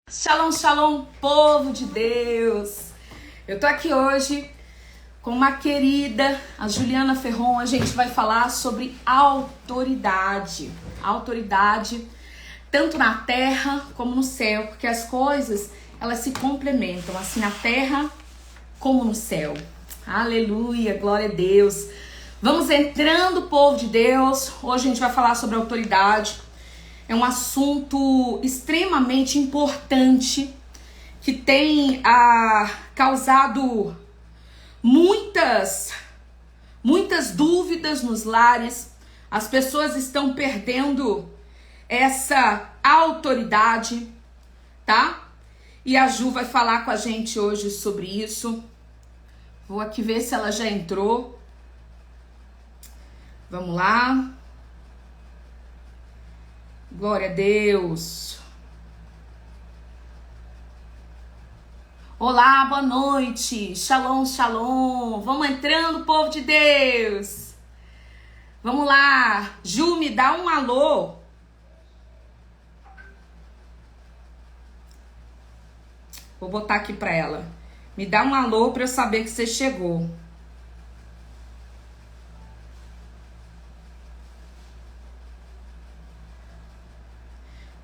Shalom, shalom, povo de Deus! Eu tô aqui hoje com uma querida, a Juliana Ferron. A gente vai falar sobre autoridade. Autoridade, tanto na terra como no céu, porque as coisas, elas se complementam, assim na terra como no céu. Aleluia, glória a Deus! Vamos entrando, povo de Deus. Hoje a gente vai falar sobre autoridade. É um assunto extremamente importante que tem causado muitas dúvidas nos lares. As pessoas estão perdendo essa autoridade, tá? E a Ju vai falar com a gente hoje sobre isso. Vou aqui ver se ela já entrou. Vamos lá. Glória a Deus. Olá, boa noite. Shalom, shalom. Vamos entrando, povo de Deus. Vamos lá. Ju, me dá um alô. Vou botar aqui pra ela. Me dá um alô pra eu saber que você chegou.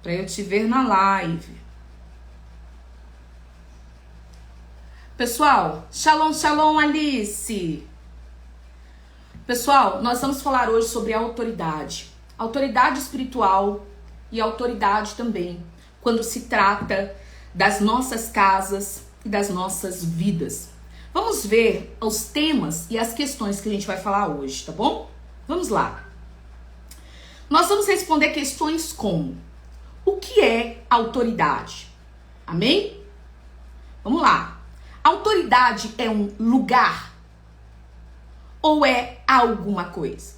Pra eu te ver na live. Pessoal, shalom, shalom, Alice. Pessoal, nós vamos falar hoje sobre autoridade. Autoridade espiritual e autoridade também, quando se trata das nossas casas e das nossas vidas. Vamos ver os temas e as questões que a gente vai falar hoje, tá bom? Vamos lá. Nós vamos responder questões como: o que é autoridade? Amém? Vamos lá. Autoridade é um lugar ou é alguma coisa?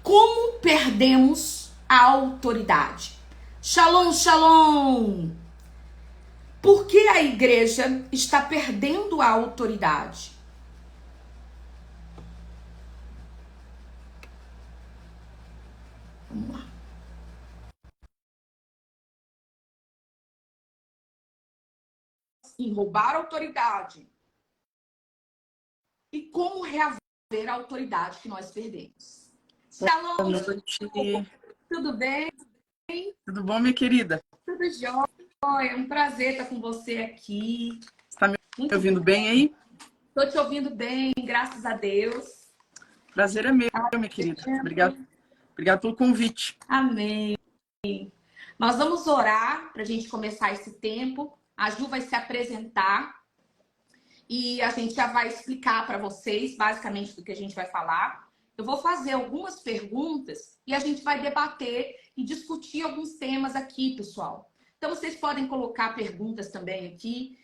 Como perdemos a autoridade? Shalom, shalom! Por que a igreja está perdendo a autoridade? Vamos lá. Em roubar a autoridade. E como reaver a autoridade que nós perdemos. Shalom! Boa noite. Tudo bem? Tudo bom, minha querida? Tudo jóia. É um prazer estar com você aqui. Está me ouvindo bem aí? Estou te ouvindo bem, graças a Deus. Prazer é meu, minha querida. Obrigado pelo convite. Amém. Nós vamos orar para a gente começar esse tempo. A Ju vai se apresentar e a gente já vai explicar para vocês basicamente do que a gente vai falar. Eu vou fazer algumas perguntas e a gente vai debater e discutir alguns temas aqui, pessoal. Então vocês podem colocar perguntas também aqui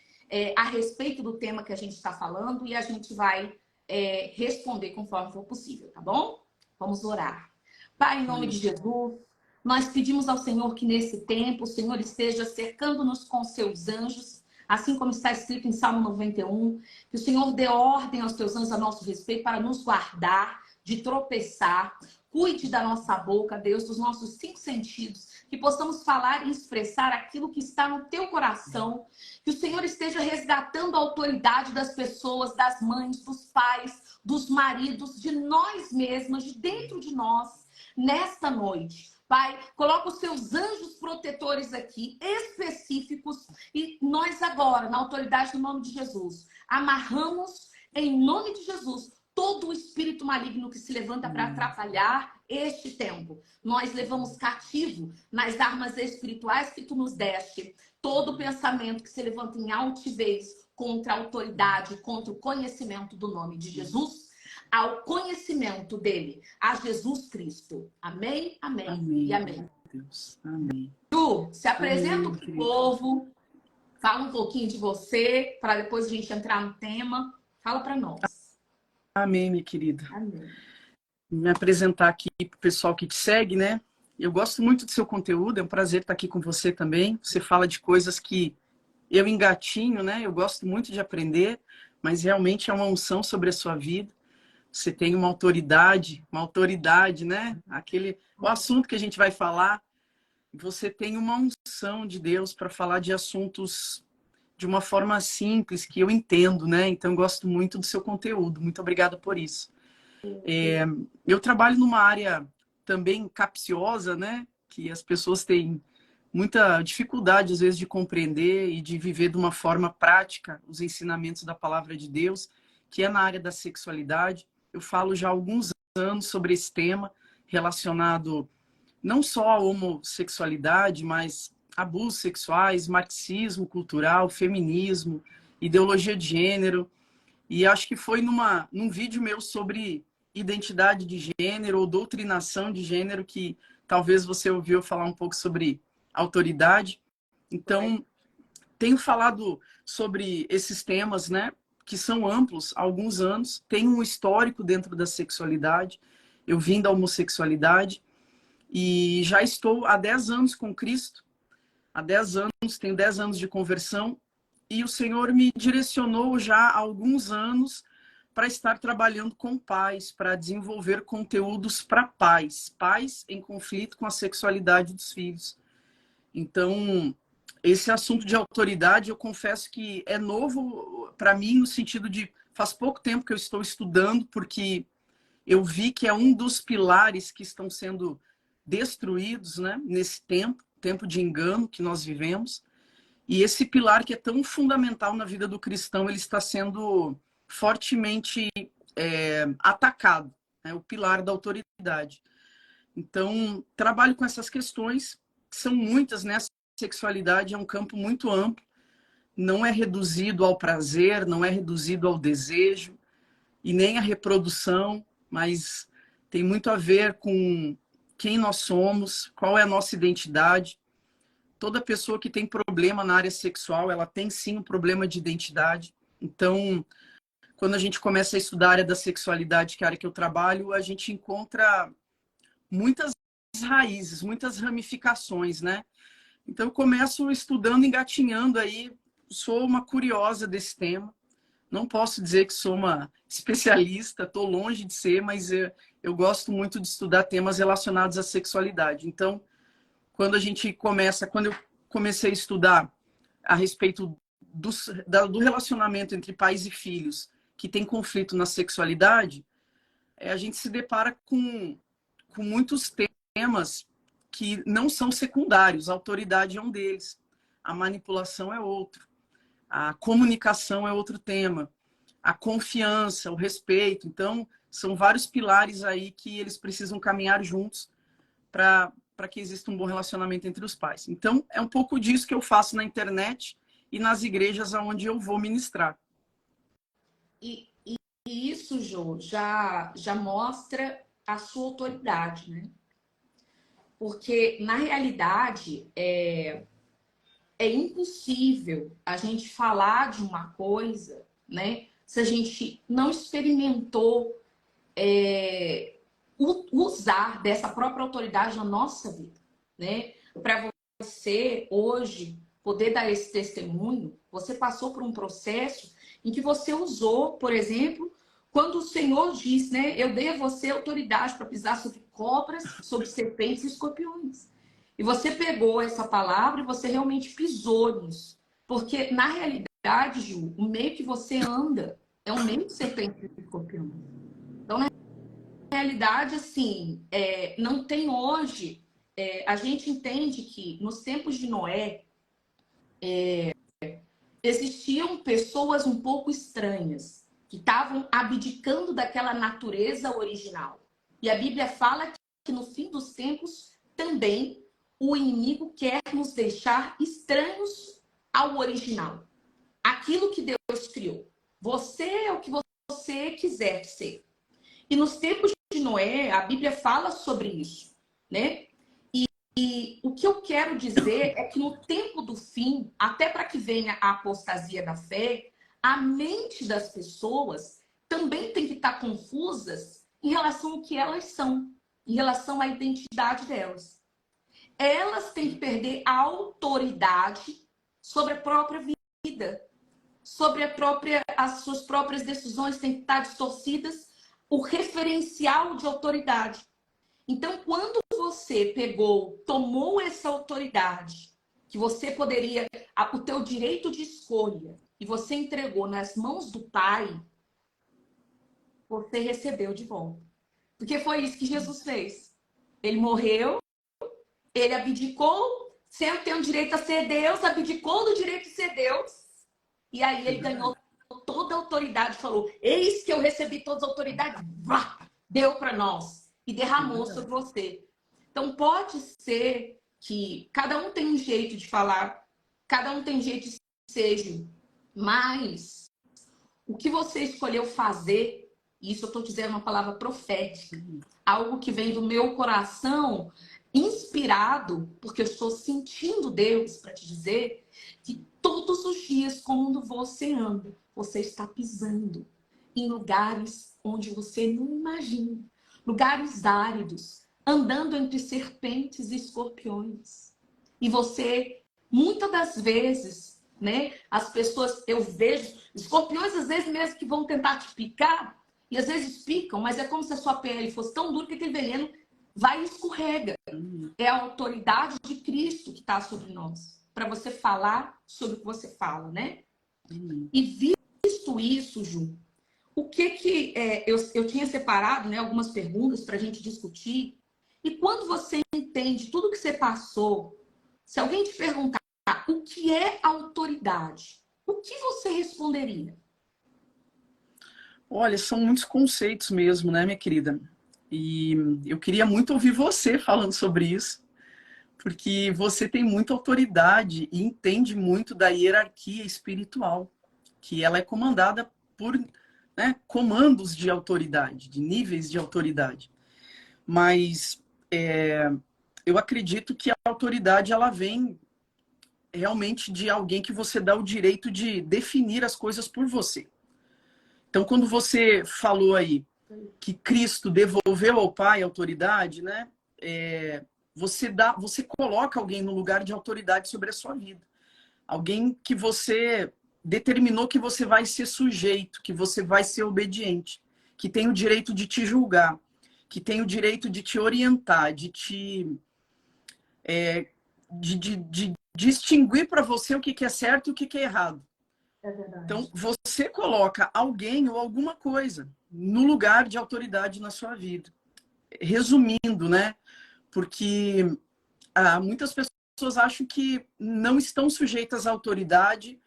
a respeito do tema que a gente está falando e a gente vai responder conforme for possível, tá bom? Vamos orar. Pai, em nome de Jesus, nós pedimos ao Senhor que nesse tempo o Senhor esteja cercando-nos com seus anjos, assim como está escrito em Salmo 91, que o Senhor dê ordem aos teus anjos a nosso respeito para nos guardar de tropeçar. Cuide da nossa boca, Deus, dos nossos 5 sentidos, que possamos falar e expressar aquilo que está no teu coração, que o Senhor esteja resgatando a autoridade das pessoas, das mães, dos pais, dos maridos, de nós mesmas, de dentro de nós, nesta noite. Pai, coloca os seus anjos protetores aqui, específicos, e nós agora, na autoridade do nome de Jesus, amarramos em nome de Jesus todo o espírito maligno que se levanta para atrapalhar este tempo. Nós levamos cativo nas armas espirituais que tu nos deste todo pensamento que se levanta em altivez contra a autoridade, contra o conhecimento do nome de Jesus, ao conhecimento dele, a Jesus Cristo. Amém, amém, Amém. E amém. Deus. Amém. Tu, se apresenta para o povo, fala um pouquinho de você, para depois a gente entrar no tema. Fala para nós. Amém, minha querida. Amém. Me apresentar aqui para o pessoal que te segue, né? Eu gosto muito do seu conteúdo, é um prazer estar aqui com você também. Você fala de coisas que eu engatinho, né? Eu gosto muito de aprender, mas realmente é uma unção sobre a sua vida. Você tem uma autoridade, né? O assunto que a gente vai falar você tem uma unção de Deus para falar de assuntos de uma forma simples, que eu entendo, né? Então, eu gosto muito do seu conteúdo. Muito obrigada por isso. Eu trabalho numa área também capciosa, né? Que as pessoas têm muita dificuldade, às vezes, de compreender e de viver de uma forma prática os ensinamentos da palavra de Deus, que é na área da sexualidade. Eu falo já há alguns anos sobre esse tema relacionado não só à homossexualidade, mas abusos sexuais, marxismo cultural, feminismo, ideologia de gênero. E acho que foi num vídeo meu sobre identidade de gênero ou doutrinação de gênero que talvez você ouviu falar um pouco sobre autoridade. Então, tenho falado sobre esses temas, né, que são amplos há alguns anos, tem um histórico dentro da sexualidade. Eu vim da homossexualidade e já estou há 10 anos com Cristo. Há 10 anos, tenho 10 anos de conversão e o Senhor me direcionou já há alguns anos para estar trabalhando com pais, para desenvolver conteúdos para pais em conflito com a sexualidade dos filhos. Então, esse assunto de autoridade, eu confesso que é novo para mim, no sentido de faz pouco tempo que eu estou estudando, porque eu vi que é um dos pilares que estão sendo destruídos, né, nesse tempo de engano que nós vivemos. E esse pilar que é tão fundamental na vida do cristão, ele está sendo fortemente atacado, né, o pilar da autoridade. Então, trabalho com essas questões, que são muitas, né? A sexualidade é um campo muito amplo, não é reduzido ao prazer, não é reduzido ao desejo e nem à reprodução, mas tem muito a ver com quem nós somos, qual é a nossa identidade. Toda pessoa que tem problema na área sexual, ela tem sim um problema de identidade. Então, quando a gente começa a estudar a área da sexualidade, que é a área que eu trabalho, a gente encontra muitas raízes, muitas ramificações, né? Então, eu começo estudando, engatinhando aí, sou uma curiosa desse tema. Não posso dizer que sou uma especialista, estou longe de ser, mas eu gosto muito de estudar temas relacionados à sexualidade. Então, quando eu comecei a estudar a respeito do relacionamento entre pais e filhos que tem conflito na sexualidade, a gente se depara com muitos temas que não são secundários. A autoridade é um deles, a manipulação é outro, a comunicação é outro tema, a confiança, o respeito. Então, são vários pilares aí que eles precisam caminhar juntos para que exista um bom relacionamento entre os pais. Então, é um pouco disso que eu faço na internet e nas igrejas aonde eu vou ministrar. E isso, Jô, já mostra a sua autoridade, né? Porque, na realidade, é impossível a gente falar de uma coisa, né? Se a gente não experimentou usar dessa própria autoridade na nossa vida, né? Para você, hoje, poder dar esse testemunho, você passou por um processo em que você usou, por exemplo, quando o Senhor diz, né? Eu dei a você autoridade para pisar sobre cobras, sobre serpentes e escorpiões. E você pegou essa palavra e você realmente pisou nisso. Porque, na realidade, Ju, o meio que você anda é um meio de serpente e escorpião. Então, na realidade, assim, não tem hoje... a gente entende que nos tempos de Noé, existiam pessoas um pouco estranhas, que estavam abdicando daquela natureza original. E a Bíblia fala que no fim dos tempos também o inimigo quer nos deixar estranhos ao original. Aquilo que Deus criou. Você é o que você quiser ser. E nos tempos de Noé, a Bíblia fala sobre isso, né? E o que eu quero dizer é que no tempo do fim, até para que venha a apostasia da fé, a mente das pessoas também tem que estar confusas em relação ao que elas são, em relação à identidade delas. Elas têm que perder a autoridade sobre a própria vida, sobre as suas próprias decisões têm que estar distorcidas, o referencial de autoridade. Então, quando você pegou, tomou essa autoridade, que você poderia, o teu direito de escolha, e você entregou nas mãos do Pai, você recebeu de volta. Porque foi isso que Jesus fez. Ele morreu, ele abdicou, sem ter o direito a ser Deus, abdicou do direito de ser Deus, e aí ele ganhou toda a autoridade, falou, eis que eu recebi todas as autoridades, deu para nós, e derramou sobre você. Então, pode ser que cada um tem um jeito de falar, cada um tem um jeito de ser, mas o que você escolheu fazer, isso eu estou dizendo uma palavra profética, algo que vem do meu coração, inspirado, porque eu estou sentindo Deus para te dizer que todos os dias, quando você anda, você está pisando em lugares onde você não imagina, lugares áridos, andando entre serpentes e escorpiões. E você, muitas das vezes, né, as pessoas, eu vejo, escorpiões às vezes mesmo que vão tentar te picar, e às vezes picam, mas é como se a sua pele fosse tão dura que aquele veneno vai e escorrega. É a autoridade de Cristo que está sobre nós, para você falar sobre o que você fala, né? E visto isso, Ju, o que eu tinha separado, né, algumas perguntas para a gente discutir. E quando você entende tudo que você passou, se alguém te perguntar o que é autoridade, o que você responderia? Olha, são muitos conceitos mesmo, né, minha querida? E eu queria muito ouvir você falando sobre isso, porque você tem muita autoridade e entende muito da hierarquia espiritual, que ela é comandada por, né, comandos de autoridade, de níveis de autoridade. Mas eu acredito que a autoridade ela vem realmente de alguém que você dá o direito de definir as coisas por você. Então, quando você falou aí que Cristo devolveu ao Pai a autoridade, né? Você coloca alguém no lugar de autoridade sobre a sua vida. Alguém que você determinou que você vai ser sujeito, que você vai ser obediente, que tem o direito de te julgar, que tem o direito de te orientar, de te de distinguir para você o que é certo e o que é errado. É verdade. Então, você coloca alguém ou alguma coisa no lugar de autoridade na sua vida. Resumindo, né? Porque muitas pessoas acham que não estão sujeitas à autoridade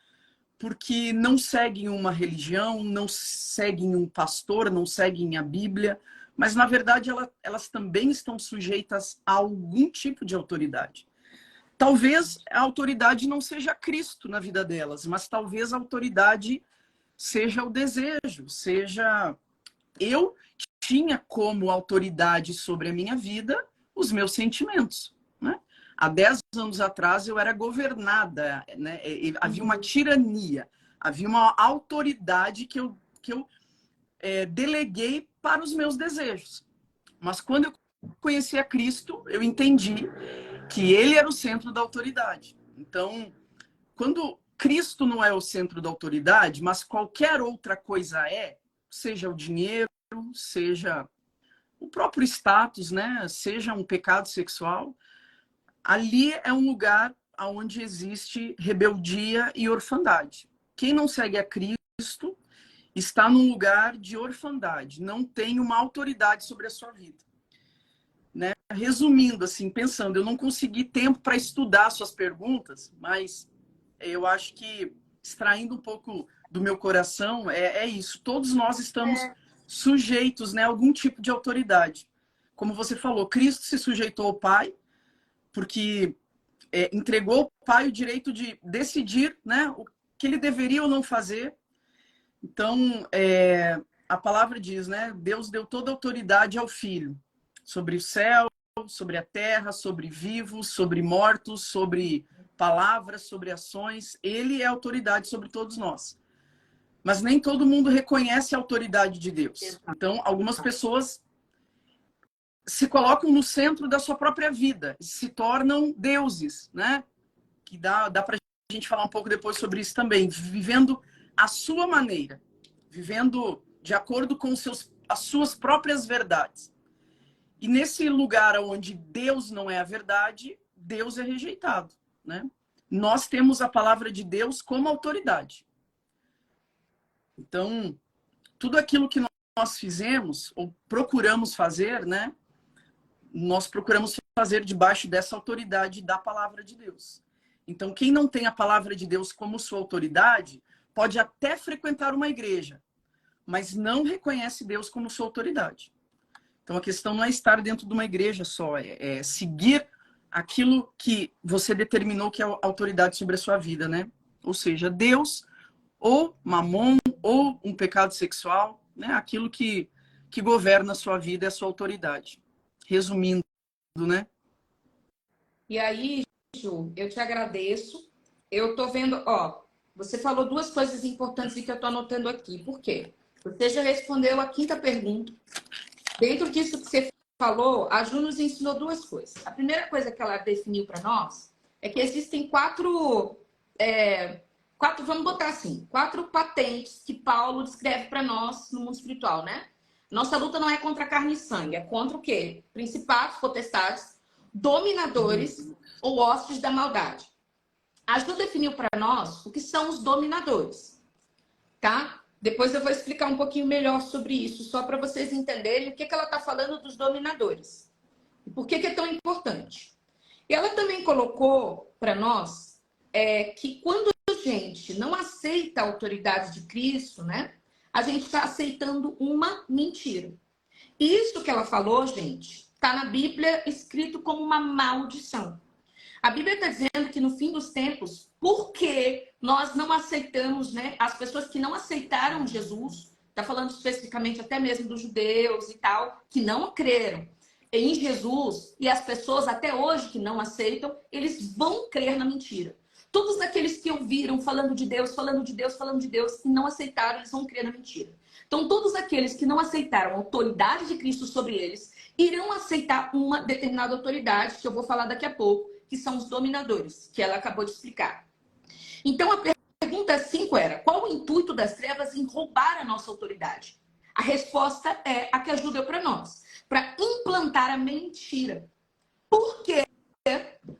porque não seguem uma religião, não seguem um pastor, não seguem a Bíblia, mas, na verdade, elas também estão sujeitas a algum tipo de autoridade. Talvez a autoridade não seja Cristo na vida delas, mas talvez a autoridade seja o desejo, seja eu tinha como autoridade sobre a minha vida os meus sentimentos. Né? Há 10 anos atrás eu era governada, né? Havia uma tirania, havia uma autoridade que eu deleguei para os meus desejos. Mas quando eu conheci a Cristo, eu entendi que ele era o centro da autoridade. Então, quando Cristo não é o centro da autoridade, mas qualquer outra coisa seja o dinheiro, seja o próprio status, né? Seja um pecado sexual, ali é um lugar onde existe rebeldia e orfandade. Quem não segue a Cristo está num lugar de orfandade, não tem uma autoridade sobre a sua vida. Né? Resumindo, assim, pensando, eu não consegui tempo para estudar suas perguntas, mas eu acho que, extraindo um pouco do meu coração, é isso. Todos nós estamos sujeitos, né, a algum tipo de autoridade. Como você falou, Cristo se sujeitou ao Pai, porque entregou ao Pai o direito de decidir, né, o que ele deveria ou não fazer. Então, a palavra diz, né, Deus deu toda a autoridade ao Filho, sobre o céu, sobre a terra, sobre vivos, sobre mortos, sobre palavras, sobre ações. Ele é autoridade sobre todos nós. Mas nem todo mundo reconhece a autoridade de Deus. Então, algumas pessoas se colocam no centro da sua própria vida, se tornam deuses, né? Que dá para a gente falar um pouco depois sobre isso também, vivendo a sua maneira, vivendo de acordo com as suas próprias verdades. E nesse lugar onde Deus não é a verdade, Deus é rejeitado, né? Nós temos a palavra de Deus como autoridade. Então, tudo aquilo que nós fizemos, ou procuramos fazer, né? Nós procuramos fazer debaixo dessa autoridade da palavra de Deus. Então, quem não tem a palavra de Deus como sua autoridade, pode até frequentar uma igreja, mas não reconhece Deus como sua autoridade. Então, a questão não é estar dentro de uma igreja só, é seguir aquilo que você determinou que é a autoridade sobre a sua vida, né? Ou seja, Deus, ou mamon, ou um pecado sexual, né? Aquilo que governa a sua vida é a sua autoridade. Resumindo, né? E aí, Ju, eu te agradeço. Eu tô vendo, ó, você falou duas coisas importantes que eu tô anotando aqui. Por quê? Você já respondeu a quinta pergunta. Dentro disso que você falou, a Ju nos ensinou duas coisas. A primeira coisa que ela definiu para nós é que existem quatro, vamos botar assim, quatro patentes que Paulo descreve para nós no mundo espiritual, né? Nossa luta não é contra carne e sangue, é contra o quê? Principados, potestades, dominadores ou hostes da maldade. A Ju definiu para nós o que são os dominadores, tá? Depois eu vou explicar um pouquinho melhor sobre isso, só para vocês entenderem o que ela está falando dos dominadores. E por que é tão importante. E ela também colocou para nós que quando a gente não aceita a autoridade de Cristo, né? A gente está aceitando uma mentira. E isso que ela falou, gente, está na Bíblia escrito como uma maldição. A Bíblia está dizendo que no fim dos tempos, porque nós não aceitamos, né? As pessoas que não aceitaram Jesus, está falando especificamente até mesmo dos judeus e tal, que não creram em Jesus, e as pessoas até hoje que não aceitam, eles vão crer na mentira. Todos aqueles que ouviram falando de Deus, falando de Deus, falando de Deus, e não aceitaram, eles vão crer na mentira. Então, todos aqueles que não aceitaram a autoridade de Cristo sobre eles, irão aceitar uma determinada autoridade, que eu vou falar daqui a pouco, que são os dominadores, que ela acabou de explicar. Então, a pergunta 5 era: qual o intuito das trevas em roubar a nossa autoridade? A resposta é a que ajuda para nós, para implantar a mentira. Por quê?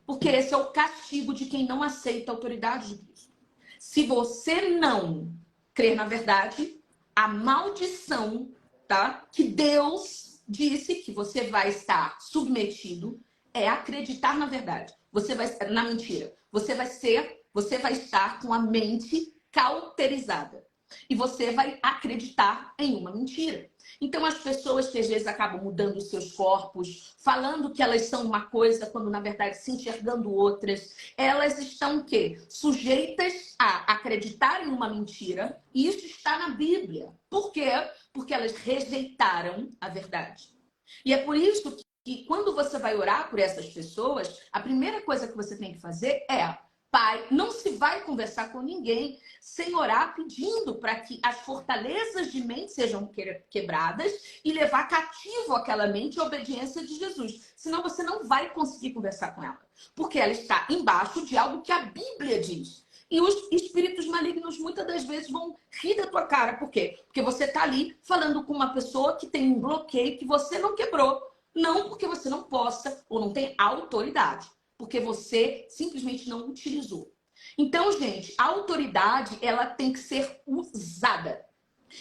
Porque esse é o castigo de quem não aceita a autoridade de Cristo. Se você não crer na verdade, a maldição, tá? Que Deus disse que você vai estar submetido é acreditar na verdade. Você vai na mentira. Você vai estar com a mente cauterizada. E você vai acreditar em uma mentira. Então, as pessoas que às vezes acabam mudando os seus corpos, falando que elas são uma coisa, quando na verdade se enxergando outras, elas estão o quê? Sujeitas a acreditar em uma mentira. E isso está na Bíblia. Por quê? Porque elas rejeitaram a verdade. E é por isso que quando você vai orar por essas pessoas, a primeira coisa que você tem que fazer é: Pai, não se vai conversar com ninguém sem orar pedindo para que as fortalezas de mente sejam quebradas e levar cativo aquela mente à obediência de Jesus. Senão você não vai conseguir conversar com ela. Porque ela está embaixo de algo que a Bíblia diz. E os espíritos malignos muitas das vezes vão rir da tua cara. Por quê? Porque você está ali falando com uma pessoa que tem um bloqueio que você não quebrou. Não porque você não possa ou não tem autoridade. Porque você simplesmente não utilizou. Então, gente, a autoridade, ela tem que ser usada.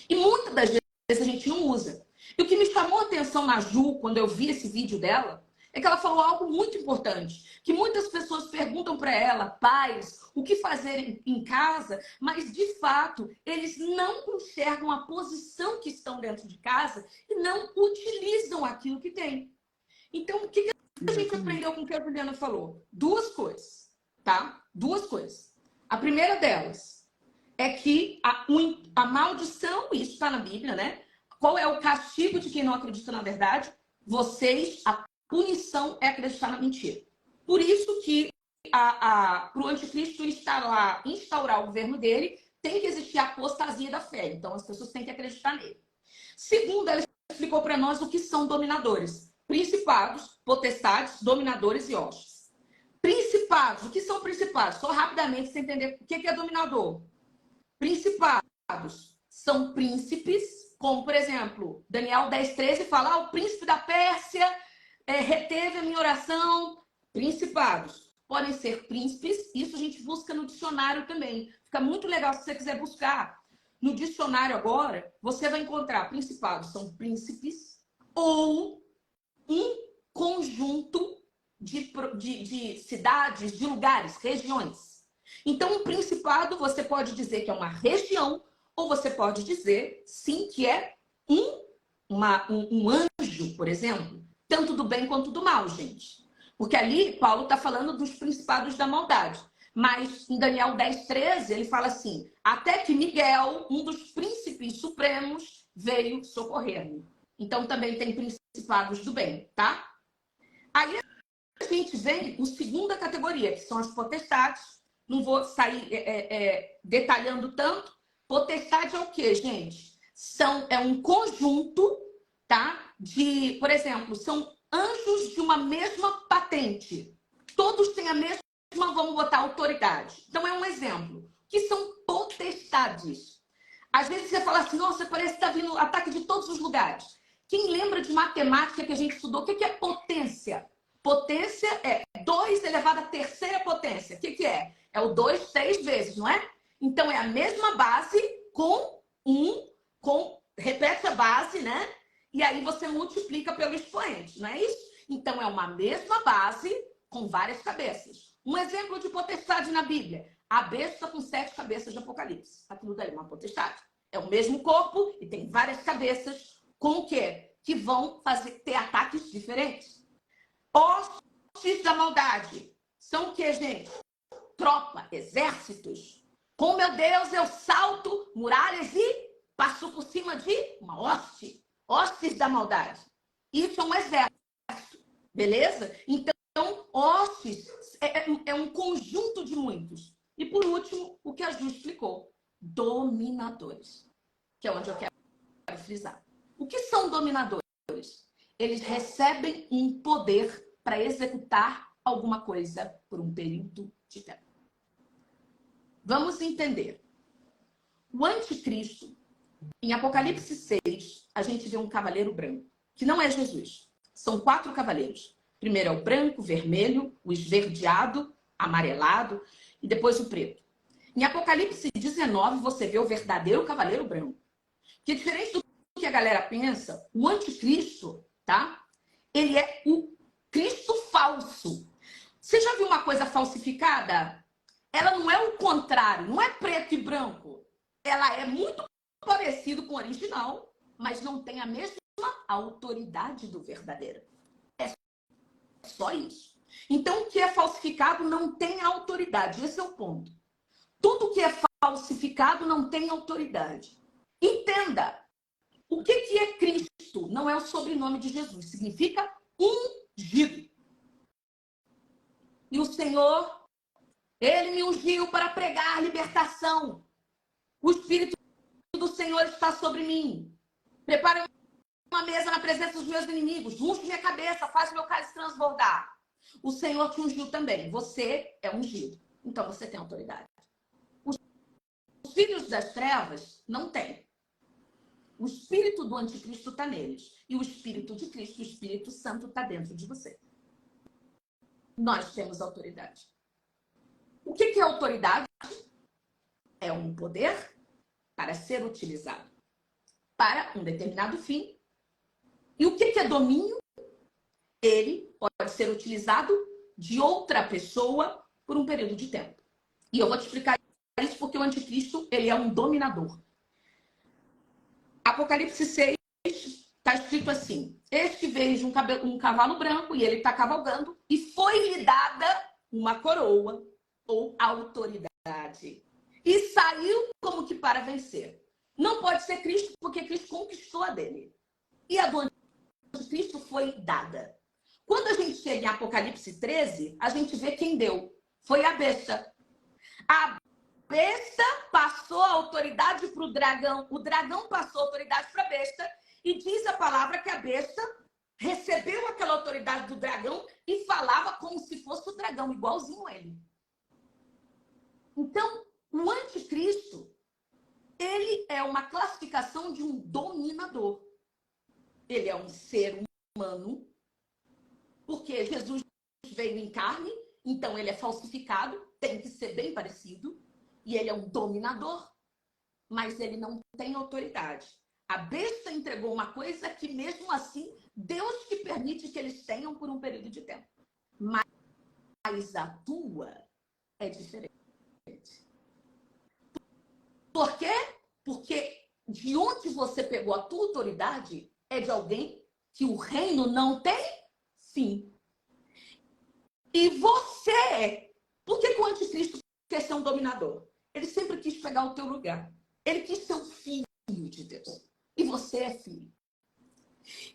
E muitas das vezes a gente não usa. E o que me chamou a atenção na Ju, quando eu vi esse vídeo dela, é que ela falou algo muito importante. Que muitas pessoas perguntam para ela, pais, o que fazer em casa, mas de fato, eles não enxergam a posição que estão dentro de casa e não utilizam aquilo que tem. Então, o que a gente aprendeu com o que a Juliana falou? Duas coisas, tá? Duas coisas. A primeira delas é que a maldição, isso está na Bíblia, né? Qual é o castigo de quem não acredita na verdade? A punição é acreditar na mentira. Por isso que para o anticristo instaurar o governo dele, tem que existir a apostasia da fé. Então, as pessoas têm que acreditar nele. Segundo, ela explicou para nós o que são dominadores. Principados, potestades, dominadores e hostes. Principados. O que são principados? Só rapidamente você entender o que é dominador. Principados são príncipes, como, por exemplo, Daniel 10:13 fala, o príncipe da Pérsia reteve a minha oração. Principados. Podem ser príncipes. Isso a gente busca no dicionário também. Fica muito legal se você quiser buscar. No dicionário agora, você vai encontrar principados são príncipes ou um conjunto de cidades, de lugares, regiões. Então, um principado, você pode dizer que é uma região, ou você pode dizer, sim, que é um anjo, por exemplo. Tanto do bem quanto do mal, gente. Porque ali, Paulo está falando dos principados da maldade. Mas em Daniel 10:13, ele fala assim, até que Miguel, um dos príncipes supremos, veio socorrer-me. Então, também tem principados do bem, tá? Aí a gente vem com segunda categoria, que são as potestades. Não vou sair detalhando tanto. Potestade é o quê, gente? É um conjunto, tá? Por exemplo, são anjos de uma mesma patente. Todos têm a mesma, vamos botar, autoridade. Então, é um exemplo. Que são potestades. Às vezes você fala assim, nossa, parece que está vindo ataque de todos os lugares. Quem lembra de matemática que a gente estudou? O que é potência? Potência é 2 elevado à terceira potência. O que é? É o 2 3 vezes, não é? Então, é a mesma base repete a base, né? E aí você multiplica pelo expoente, não é isso? Então, é uma mesma base com várias cabeças. Um exemplo de potestade na Bíblia. A besta com 7 cabeças de Apocalipse. Aquilo daí é uma potestade. É o mesmo corpo e tem várias cabeças com o quê? Que vão ter ataques diferentes. Hostes da maldade. São o quê, gente? Tropa, exércitos. Com meu Deus, eu salto muralhas e passo por cima de uma hoste. Hostes da maldade. Isso é um exército. Beleza? Então, hostes é um conjunto de muitos. E por último, o que a Ju explicou. Dominadores. Que é onde eu quero frisar. O que são dominadores? Eles recebem um poder para executar alguma coisa por um período de tempo. Vamos entender. O anticristo, em Apocalipse 6, a gente vê um cavaleiro branco, que não é Jesus. São 4 cavaleiros. Primeiro é o branco, o vermelho, o esverdeado, amarelado e depois o preto. Em Apocalipse 19, você vê o verdadeiro cavaleiro branco. Que diferente do que a galera pensa, o anticristo, tá? Ele é o Cristo falso. Você já viu uma coisa falsificada? Ela não é o contrário, não é preto e branco. Ela é muito parecido com o original, mas não tem a mesma autoridade do verdadeiro. É só isso. Então, o que é falsificado não tem autoridade. Esse é o ponto. Tudo que é falsificado não tem autoridade. Entenda, o que é Cristo? Não é o sobrenome de Jesus. Significa ungido. E o Senhor, Ele me ungiu para pregar a libertação. O Espírito do Senhor está sobre mim. Prepara uma mesa na presença dos meus inimigos. Unge minha cabeça, faz meu cálice transbordar. O Senhor te ungiu também. Você é ungido. Então você tem autoridade. Os filhos das trevas não têm. O espírito do anticristo está neles. E o espírito de Cristo, o Espírito Santo, está dentro de você. Nós temos autoridade. O que é autoridade? É um poder para ser utilizado para um determinado fim. E o que é domínio? Ele pode ser utilizado de outra pessoa por um período de tempo. E eu vou te explicar isso porque o anticristo, ele é um dominador. Apocalipse 6 está escrito assim: eis que vejo um cavalo branco e ele está cavalgando e foi-lhe dada uma coroa ou autoridade. E saiu como que para vencer. Não pode ser Cristo porque Cristo conquistou a dele. E a do anticristo foi dada. Quando a gente chega em Apocalipse 13, a gente vê quem deu. Foi a besta. A besta passou a autoridade para o dragão. O dragão passou a autoridade para a besta. E diz a palavra que a besta recebeu aquela autoridade do dragão e falava como se fosse o dragão, igualzinho a ele. Então, o anticristo, ele é uma classificação de um dominador. Ele é um ser humano porque Jesus veio em carne, então ele é falsificado, tem que ser bem parecido, e ele é um dominador, mas ele não tem autoridade. A besta entregou uma coisa que, mesmo assim, Deus que permite que eles tenham por um período de tempo. Mas a tua é diferente. Por quê? Porque de onde você pegou a tua autoridade é de alguém que o reino não tem fim. E você, por que o anticristo quer ser um dominador? Ele sempre quis pegar o teu lugar. Ele quis ser um filho de Deus. E você é filho.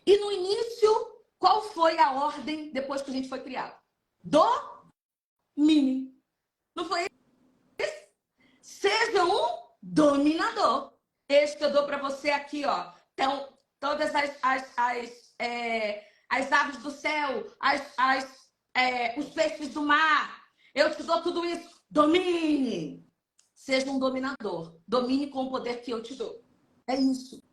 E no início, qual foi a ordem depois que a gente foi criado? Domine. Não foi isso? Seja um dominador. Esse que eu dou para você aqui, ó. Então, todas as aves do céu, os peixes do mar. Eu te dou tudo isso. Domine. Seja um dominador. Domine com o poder que eu te dou. É isso.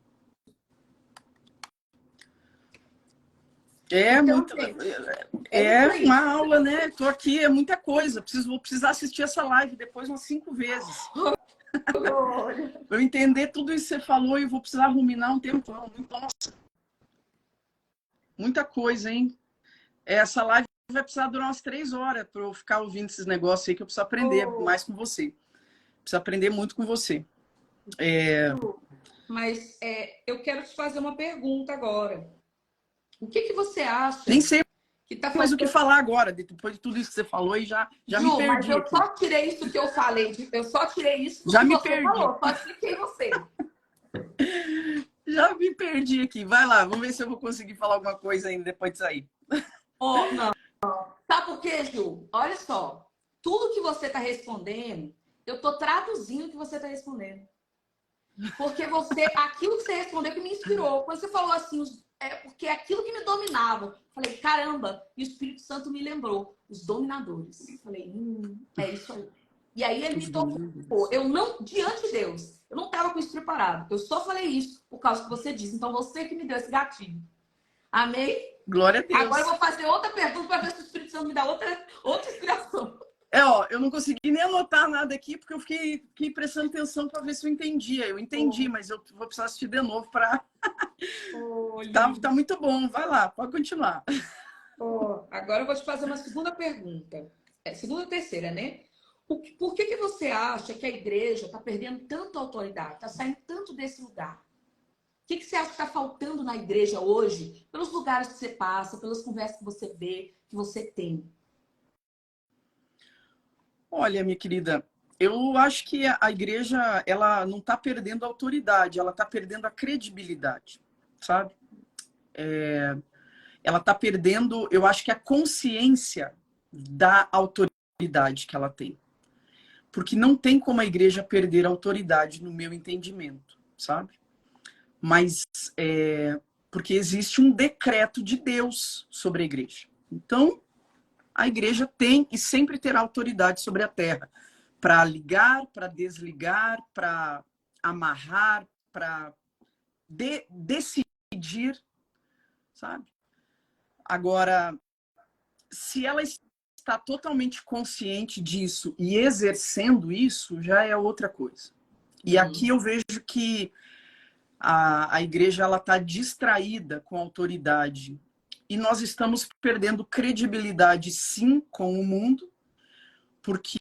Então, Muito. gente, É uma aula, né? Estou aqui, é muita coisa. Vou precisar assistir essa live depois umas 5 vezes. Eu entender tudo isso que você falou e vou precisar ruminar um tempão. Nossa. Muita coisa, hein? Essa live vai precisar durar umas 3 horas para eu ficar ouvindo esses negócios aí que eu preciso aprender mais com você. Preciso aprender muito com você. Mas eu quero te fazer uma pergunta agora. O que você acha? Nem sei que tá mais o que falar agora, depois de tudo isso que você falou, e já me perdi. Mas eu só tirei isso que eu falei. Eu só tirei isso já me você perdi. falou. Só expliquei você. Já me perdi aqui. Vai lá, vamos ver se eu vou conseguir falar alguma coisa ainda depois de sair. Não. Sabe por quê, Ju? Olha só. Tudo que você está respondendo, eu estou traduzindo o que você está respondendo. Porque aquilo que você respondeu que me inspirou. Quando você falou assim, porque aquilo que me dominava. Falei, caramba, e o Espírito Santo me lembrou. Os dominadores. Falei, é isso aí. E aí ele me tocou. Eu não, diante de Deus, eu não estava com isso preparado. Eu só falei isso por causa que você disse. Então você que me deu esse gatilho. Amém? Glória a Deus. Agora eu vou fazer outra pergunta para ver se o Espírito Santo me dá outra inspiração. Eu não consegui nem anotar nada aqui, porque eu fiquei prestando atenção para ver se eu entendia. Eu entendi, mas eu vou precisar assistir de novo para... tá muito bom. Vai lá, pode continuar. Agora eu vou te fazer uma segunda pergunta. Segunda ou terceira, né? Por que você acha que a igreja está perdendo tanta autoridade? Está saindo tanto desse lugar? O que você acha que está faltando na igreja hoje? Pelos lugares que você passa, pelas conversas que você vê, que você tem. Olha, minha querida, eu acho que a igreja, ela não está perdendo a autoridade, ela está perdendo a credibilidade, sabe? Ela está perdendo, eu acho que a consciência da autoridade que ela tem. Porque não tem como a igreja perder a autoridade, no meu entendimento, sabe? Mas porque existe um decreto de Deus sobre a igreja. Então, a igreja tem e sempre terá autoridade sobre a terra para ligar, para desligar, para amarrar, para decidir, sabe? Agora, se ela está totalmente consciente disso e exercendo isso, já é outra coisa. E aqui eu vejo que a igreja está distraída com a autoridade. E nós estamos perdendo credibilidade, sim, com o mundo, porque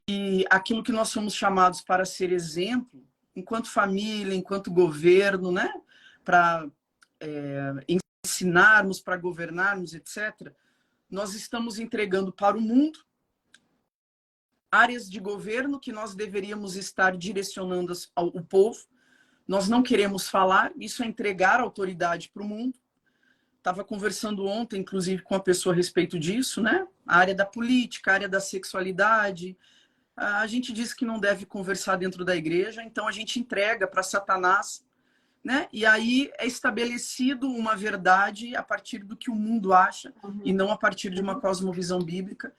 aquilo que nós somos chamados para ser exemplo, enquanto família, enquanto governo, né? Para ensinarmos, para governarmos, etc., nós estamos entregando para o mundo áreas de governo que nós deveríamos estar direcionando ao povo. Nós não queremos falar, isso é entregar a autoridade para o mundo. Estava conversando ontem, inclusive, com uma pessoa a respeito disso, né? A área da política, a área da sexualidade. A gente diz que não deve conversar dentro da igreja, então a gente entrega para Satanás, né? E aí é estabelecido uma verdade a partir do que o mundo acha e não a partir de uma cosmovisão bíblica,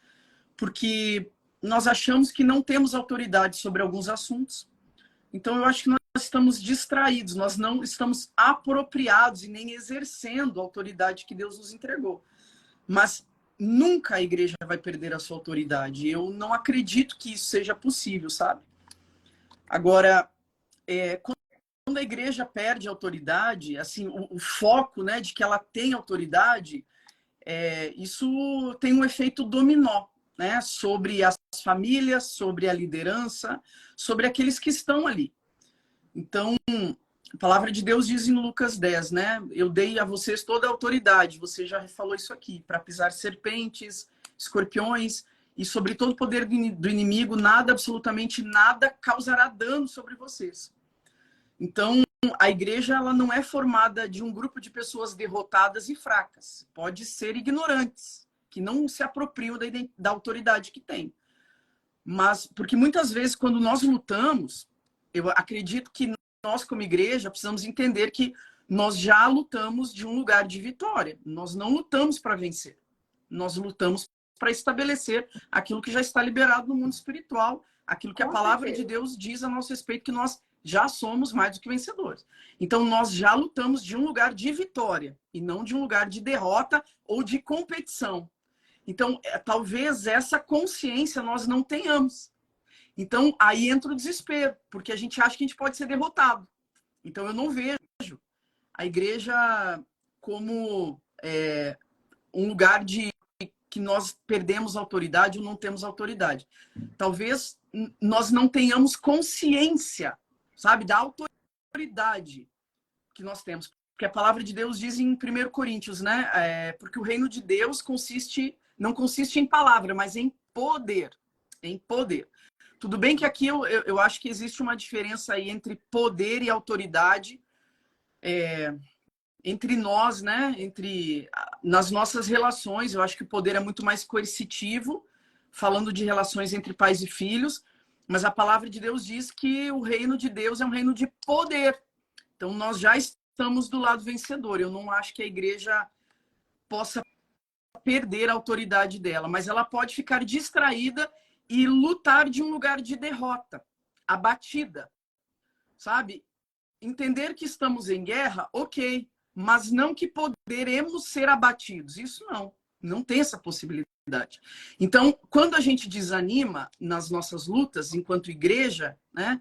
porque nós achamos que não temos autoridade sobre alguns assuntos. Então eu acho que nós estamos distraídos, nós não estamos apropriados e nem exercendo a autoridade que Deus nos entregou. Mas nunca a igreja vai perder a sua autoridade. Eu não acredito que isso seja possível, sabe? Agora, quando a igreja perde a autoridade, assim, o foco, né, de que ela tem autoridade, isso tem um efeito dominó, né, sobre as famílias, sobre a liderança, sobre aqueles que estão ali. Então, a palavra de Deus diz em Lucas 10, né? Eu dei a vocês toda a autoridade, você já falou isso aqui, para pisar serpentes, escorpiões e sobre todo o poder do inimigo, nada, absolutamente nada, causará dano sobre vocês. Então, a igreja ela não é formada de um grupo de pessoas derrotadas e fracas. Pode ser ignorantes, que não se apropriam da autoridade que tem. Mas, porque muitas vezes, quando nós lutamos, eu acredito que nós, como igreja, precisamos entender que nós já lutamos de um lugar de vitória. Nós não lutamos para vencer. Nós lutamos para estabelecer aquilo que já está liberado no mundo espiritual, aquilo que a palavra de Deus diz a nosso respeito, que nós já somos mais do que vencedores. Então, nós já lutamos de um lugar de vitória e não de um lugar de derrota ou de competição. Então, talvez essa consciência nós não tenhamos. Então, aí entra o desespero, porque a gente acha que a gente pode ser derrotado. Então, eu não vejo a igreja como um lugar de que nós perdemos autoridade ou não temos autoridade. Talvez nós não tenhamos consciência, sabe, da autoridade que nós temos. Porque a palavra de Deus diz em 1 Coríntios, né? Porque o reino de Deus não consiste em palavra, mas em poder. Em poder. Tudo bem que aqui eu acho que existe uma diferença aí entre poder e autoridade entre nós, né? Nas nossas relações. Eu acho que o poder é muito mais coercitivo, falando de relações entre pais e filhos, mas a palavra de Deus diz que o reino de Deus é um reino de poder. Então, nós já estamos do lado vencedor. Eu não acho que a igreja possa perder a autoridade dela, mas ela pode ficar distraída e lutar de um lugar de derrota, abatida, sabe? Entender que estamos em guerra, ok, mas não que poderemos ser abatidos. Isso não tem essa possibilidade. Então, quando a gente desanima nas nossas lutas, enquanto igreja, né?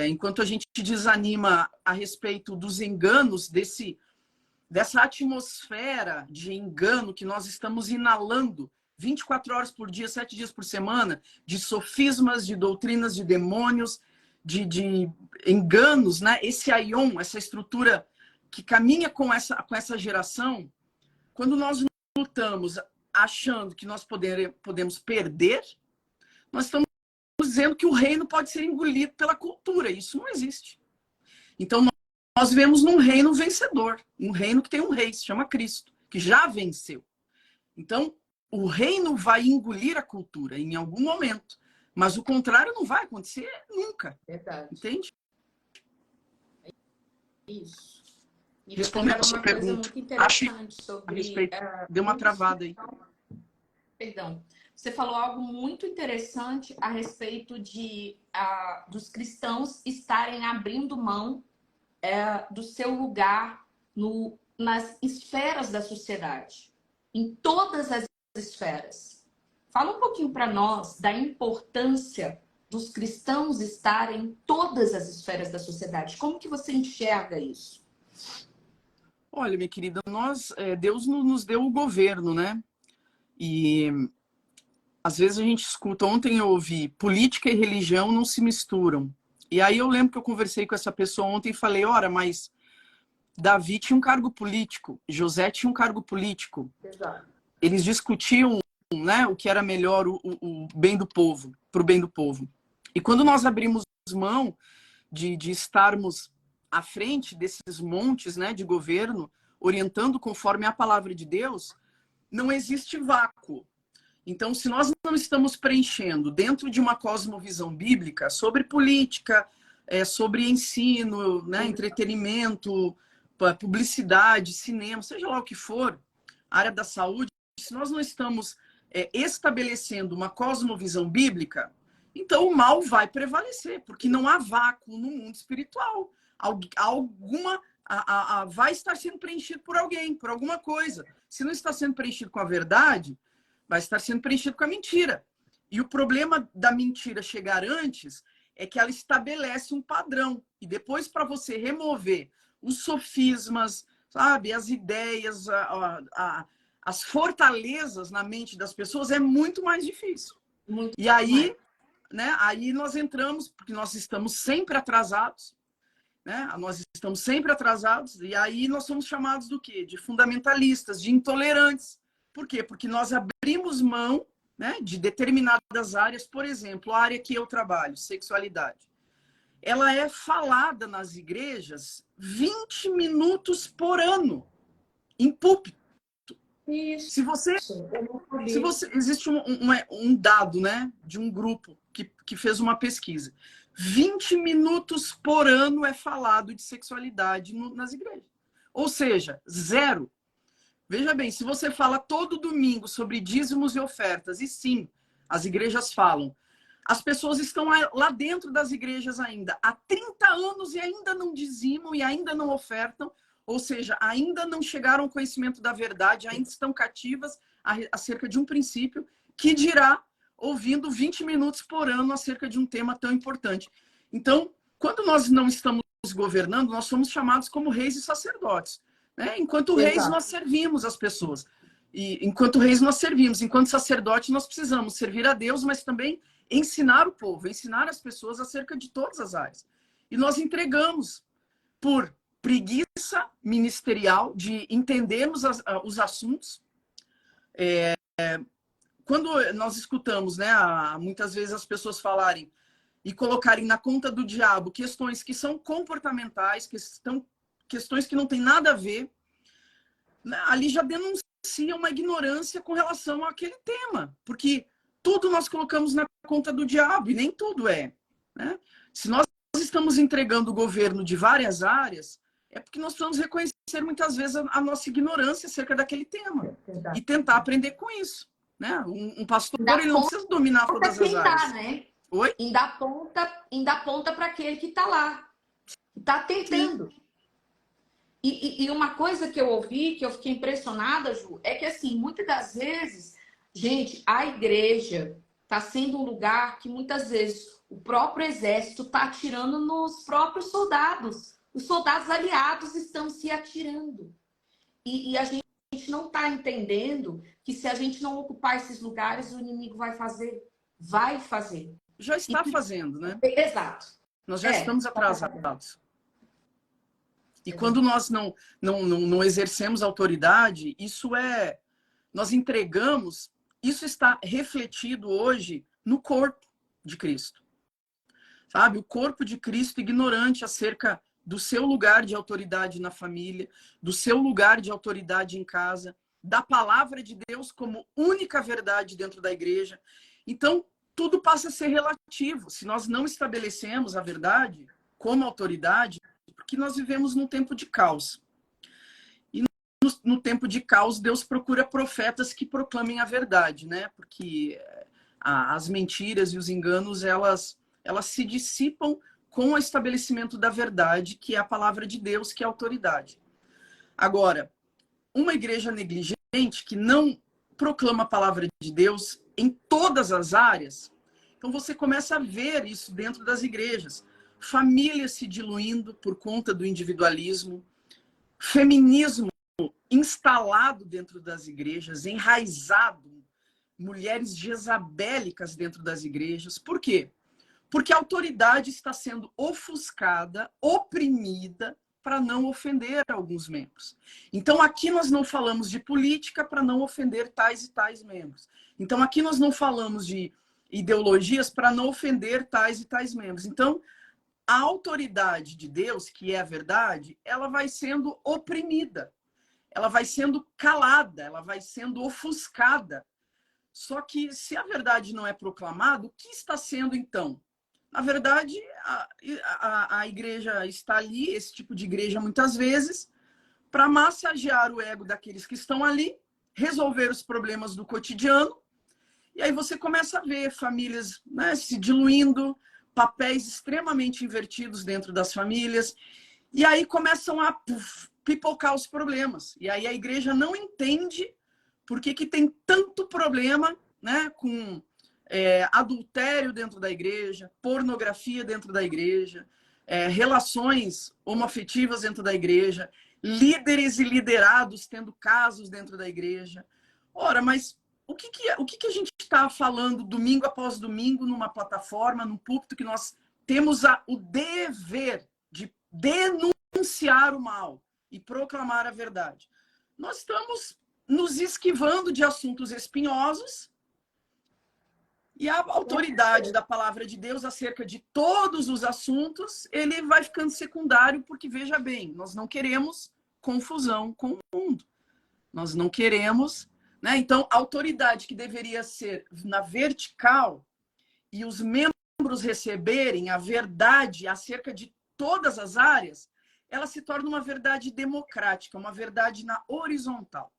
Enquanto a gente desanima a respeito dos enganos, dessa atmosfera de engano que nós estamos inalando 24 horas por dia, 7 dias por semana, de sofismas, de doutrinas de demônios, de enganos, né? Esse aion, essa estrutura que caminha com essa geração, quando nós lutamos achando que nós podemos perder, nós estamos dizendo que o reino pode ser engolido pela cultura. Isso não existe. Então, nós vivemos num reino vencedor, um reino que tem um rei, se chama Cristo, que já venceu. Então, o reino vai engolir a cultura em algum momento, mas o contrário não vai acontecer nunca. Verdade. Entende? Isso. E respondendo a sua pergunta, muito interessante sobre... respeito, deu uma travada aí. Perdão. Você falou algo muito interessante a respeito dos cristãos estarem abrindo mão do seu lugar nas esferas da sociedade, em todas as esferas. Fala um pouquinho para nós da importância dos cristãos estarem em todas as esferas da sociedade. Como que você enxerga isso? Olha, minha querida, Deus nos deu o governo, né? E às vezes a gente escuta, ontem eu ouvi, política e religião não se misturam. E aí eu lembro que eu conversei com essa pessoa ontem e falei, ora, mas Davi tinha um cargo político, José tinha um cargo político. Exato. Eles discutiam, né, o que era melhor, o bem do povo, para o bem do povo. E quando nós abrimos mão de estarmos à frente desses montes, né, de governo, orientando conforme a palavra de Deus, não existe vácuo. Então, se nós não estamos preenchendo dentro de uma cosmovisão bíblica sobre política, sobre ensino, né, entretenimento, publicidade, cinema, seja lá o que for, área da saúde, se nós não estamos estabelecendo uma cosmovisão bíblica, então o mal vai prevalecer, porque não há vácuo no mundo espiritual. Vai estar sendo preenchido por alguém, por alguma coisa. Se não está sendo preenchido com a verdade, vai estar sendo preenchido com a mentira. E o problema da mentira chegar antes é que ela estabelece um padrão. E depois, para você remover os sofismas, sabe, as ideias, as fortalezas na mente das pessoas, é muito mais difícil. Muito e aí, mais. né, aí nós entramos, porque nós estamos sempre atrasados, né? Nós estamos sempre atrasados, e aí nós somos chamados do quê? De fundamentalistas, de intolerantes. Por quê? Porque nós abrimos mão, né, de determinadas áreas. Por exemplo, a área que eu trabalho, sexualidade. Ela é falada nas igrejas 20 minutos por ano, em púlpito. Isso. Se você existe um dado, né, de um grupo que fez uma pesquisa. 20 minutos por ano é falado de sexualidade nas igrejas. Ou seja, zero. Veja bem, se você fala todo domingo sobre dízimos e ofertas, e sim, as igrejas falam, as pessoas estão lá dentro das igrejas ainda há 30 anos e ainda não dizimam e ainda não ofertam, ou seja, ainda não chegaram ao conhecimento da verdade, ainda estão cativas acerca de um princípio, que dirá ouvindo 20 minutos por ano acerca de um tema tão importante. Então, quando nós não estamos governando, nós somos chamados como reis e sacerdotes. Né? Enquanto reis, nós servimos as pessoas. E enquanto reis, nós servimos. Enquanto sacerdote, nós precisamos servir a Deus, mas também ensinar o povo, ensinar as pessoas acerca de todas as áreas. E nós entregamos por preguiça ministerial de entendermos os assuntos. Quando nós escutamos, né, muitas vezes as pessoas falarem e colocarem na conta do diabo questões que são comportamentais, questões que não têm nada a ver, né, ali já denuncia uma ignorância com relação àquele tema, porque tudo nós colocamos na conta do diabo e nem tudo é. Né? Se nós estamos entregando o governo de várias áreas, é porque nós precisamos reconhecer muitas vezes a nossa ignorância acerca daquele tema e tentar aprender com isso. Né? Um pastor ele não precisa dominar todas as áreas. Dá, né? Oi? Ainda aponta para aquele que está lá, que está tentando. E uma coisa que eu ouvi, que eu fiquei impressionada, Ju, é que assim, muitas das vezes, gente, a igreja está sendo um lugar que muitas vezes o próprio exército está atirando nos próprios soldados. Os soldados aliados estão se atirando. E a gente não está entendendo que se a gente não ocupar esses lugares, o inimigo vai fazer. Vai fazer. Já está fazendo, né? Exato. Nós já estamos atrasados. E quando nós não exercemos autoridade, nós entregamos, isso está refletido hoje no corpo de Cristo. Sabe? O corpo de Cristo ignorante acerca do seu lugar de autoridade na família, do seu lugar de autoridade em casa, da palavra de Deus como única verdade dentro da igreja. Então, tudo passa a ser relativo. Se nós não estabelecemos a verdade como autoridade, porque nós vivemos num tempo de caos. E no tempo de caos, Deus procura profetas que proclamem a verdade, né? Porque as mentiras e os enganos, elas se dissipam com o estabelecimento da verdade, que é a palavra de Deus, que é a autoridade. Agora, uma igreja negligente que não proclama a palavra de Deus em todas as áreas, então você começa a ver isso dentro das igrejas. Famílias se diluindo por conta do individualismo, feminismo instalado dentro das igrejas, enraizado, mulheres jezabélicas dentro das igrejas. Por quê? Porque a autoridade está sendo ofuscada, oprimida, para não ofender alguns membros. Então, aqui nós não falamos de política para não ofender tais e tais membros. Então, aqui nós não falamos de ideologias para não ofender tais e tais membros. Então, a autoridade de Deus, que é a verdade, ela vai sendo oprimida, ela vai sendo calada, ela vai sendo ofuscada. Só que, se a verdade não é proclamada, o que está sendo, então? Na verdade, a igreja está ali, esse tipo de igreja, muitas vezes, para massagear o ego daqueles que estão ali, resolver os problemas do cotidiano, e aí você começa a ver famílias, né, se diluindo, papéis extremamente invertidos dentro das famílias, E aí começam a pipocar os problemas. E aí a igreja não entende por que tem tanto problema, né, com adultério dentro da igreja, pornografia dentro da igreja, relações homoafetivas dentro da igreja, líderes e liderados tendo casos dentro da igreja. Ora, mas o que a gente está falando domingo após domingo numa plataforma, num púlpito que nós temos o dever de denunciar o mal e proclamar a verdade? Nós estamos nos esquivando de assuntos espinhosos e a autoridade da palavra de Deus acerca de todos os assuntos, ele vai ficando secundário, porque, veja bem, nós não queremos confusão com o mundo. Nós não queremos, né? Então, a autoridade que deveria ser na vertical e os membros receberem a verdade acerca de todas as áreas, ela se torna uma verdade democrática, uma verdade na horizontal.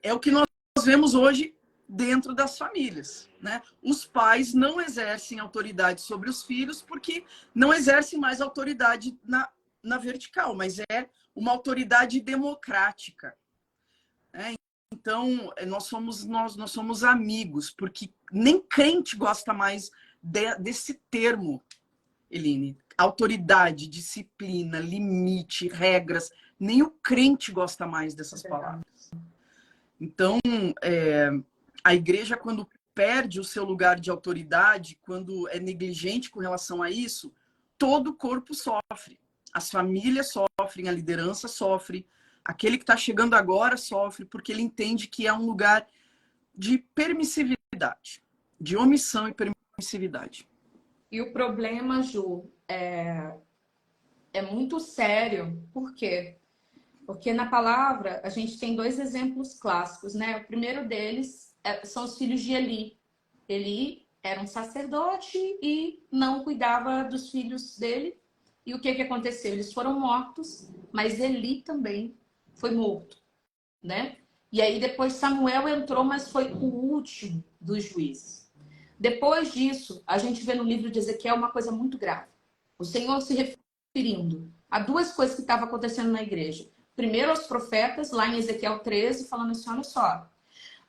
É o que nós vemos hoje dentro das famílias, né? Os pais não exercem autoridade sobre os filhos porque não exercem mais autoridade na vertical, mas é uma autoridade democrática, né? Então, nós somos amigos, porque nem crente gosta mais desse termo, Eline. Autoridade, disciplina, limite, regras. Nem o crente gosta mais dessas palavras. Então, a igreja, quando perde o seu lugar de autoridade, quando é negligente com relação a isso, todo o corpo sofre. As famílias sofrem, a liderança sofre, aquele que está chegando agora sofre, porque ele entende que é um lugar de permissividade, de omissão e permissividade. E o problema, Ju, é muito sério. Por quê? Porque na palavra a gente tem dois exemplos clássicos, né? O primeiro deles são os filhos de Eli. Eli era um sacerdote e não cuidava dos filhos dele. E o que aconteceu? Eles foram mortos, mas Eli também foi morto, né? E aí depois Samuel entrou, mas foi o último dos juízes. Depois disso, a gente vê no livro de Ezequiel uma coisa muito grave. O Senhor se referindo a duas coisas que estavam acontecendo na igreja. Primeiro, aos profetas, lá em Ezequiel 13, falando assim, olha só,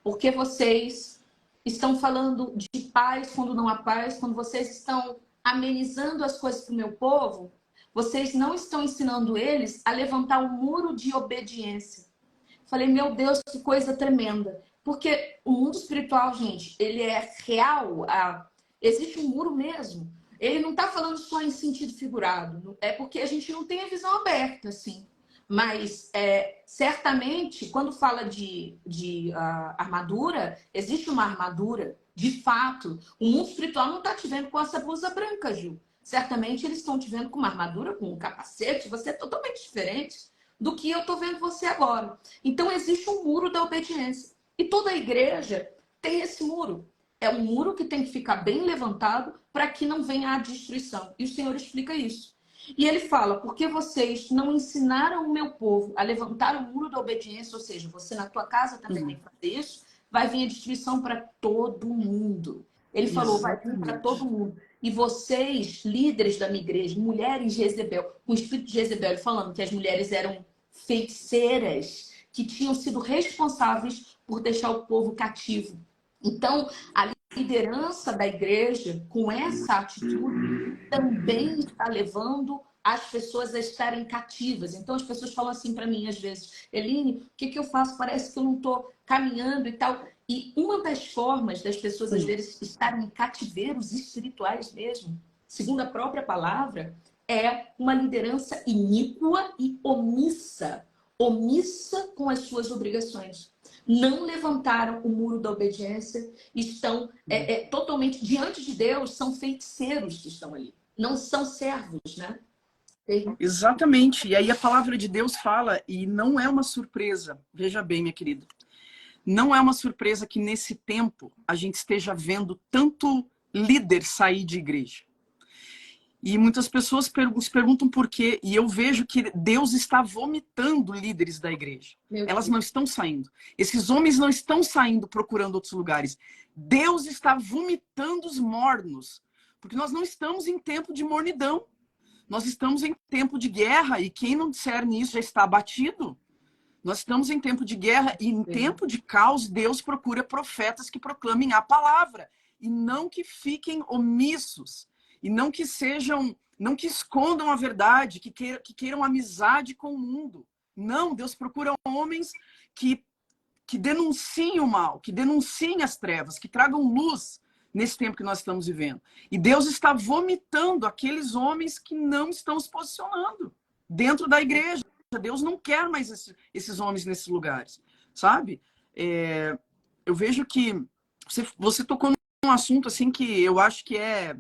porque vocês estão falando de paz quando não há paz, quando vocês estão amenizando as coisas para o meu povo, vocês não estão ensinando eles a levantar um muro de obediência. Falei, meu Deus, que coisa tremenda. Porque o mundo espiritual, gente, ele é real. Existe um muro mesmo. Ele não está falando só em sentido figurado. É porque a gente não tem a visão aberta, assim. Mas, certamente, quando fala de armadura, existe uma armadura, de fato. O mundo espiritual não está te vendo com essa blusa branca, Ju. Certamente, eles estão te vendo com uma armadura, com um capacete. Você é totalmente diferente do que eu estou vendo você agora. Então, existe um muro da obediência. E toda a igreja tem esse muro. É um muro que tem que ficar bem levantado para que não venha a destruição. E o Senhor explica isso. E ele fala, porque vocês não ensinaram o meu povo a levantar o muro da obediência, ou seja, você na tua casa também tem que fazer isso, vai vir a destruição para todo mundo. Ele falou, vai vir para todo mundo. E vocês, líderes da minha igreja, mulheres de Jezebel, com o espírito de Jezebel, falando que as mulheres eram feiticeiras, que tinham sido responsáveis por deixar o povo cativo. Então, a liderança da igreja, com essa atitude, também está levando as pessoas a estarem cativas. Então, as pessoas falam assim para mim, às vezes, Eline, o que eu faço? Parece que eu não estou caminhando e tal. E uma das formas das pessoas, às vezes, estarem em cativeiros espirituais mesmo, segundo a própria palavra, é uma liderança iníqua e omissa. Omissa com as suas obrigações. Não levantaram o muro da obediência, estão totalmente diante de Deus, são feiticeiros que estão ali, não são servos, né? Exatamente, e aí a palavra de Deus fala, e não é uma surpresa, veja bem, minha querida, não é uma surpresa que nesse tempo a gente esteja vendo tanto líder sair de igreja. E muitas pessoas se perguntam por quê. E eu vejo que Deus está vomitando líderes da igreja. Elas não estão saindo. Esses homens não estão saindo procurando outros lugares. Deus está vomitando os mornos. Porque nós não estamos em tempo de mornidão. Nós estamos em tempo de guerra e quem não discerne isso já está abatido. Nós estamos em tempo de guerra e em tempo de caos, Deus procura profetas que proclamem a palavra e não que fiquem omissos e não que sejam, não que escondam a verdade, que queiram amizade com o mundo. Não, Deus procura homens que denunciem o mal, que denunciem as trevas, que tragam luz nesse tempo que nós estamos vivendo. E Deus está vomitando aqueles homens que não estão se posicionando dentro da igreja. Deus não quer mais esses homens nesses lugares, sabe? Eu vejo que você tocou num assunto assim que eu acho que é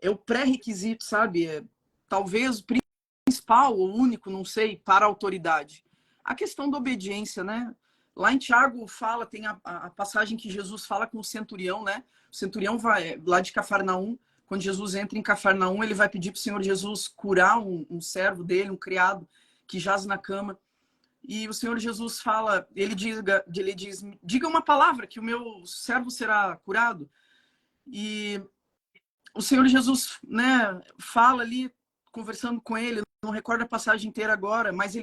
o pré-requisito, sabe? Talvez o principal ou único, não sei, para a autoridade. A questão da obediência, né? Lá em Tiago fala, tem a passagem que Jesus fala com o centurião, né? O centurião vai lá de Cafarnaum. Quando Jesus entra em Cafarnaum, ele vai pedir para o Senhor Jesus curar um servo dele, um criado, que jaz na cama. E o Senhor Jesus fala, ele diz, diga uma palavra que o meu servo será curado. E o Senhor Jesus, né, fala ali, conversando com ele, não recordo a passagem inteira agora, mas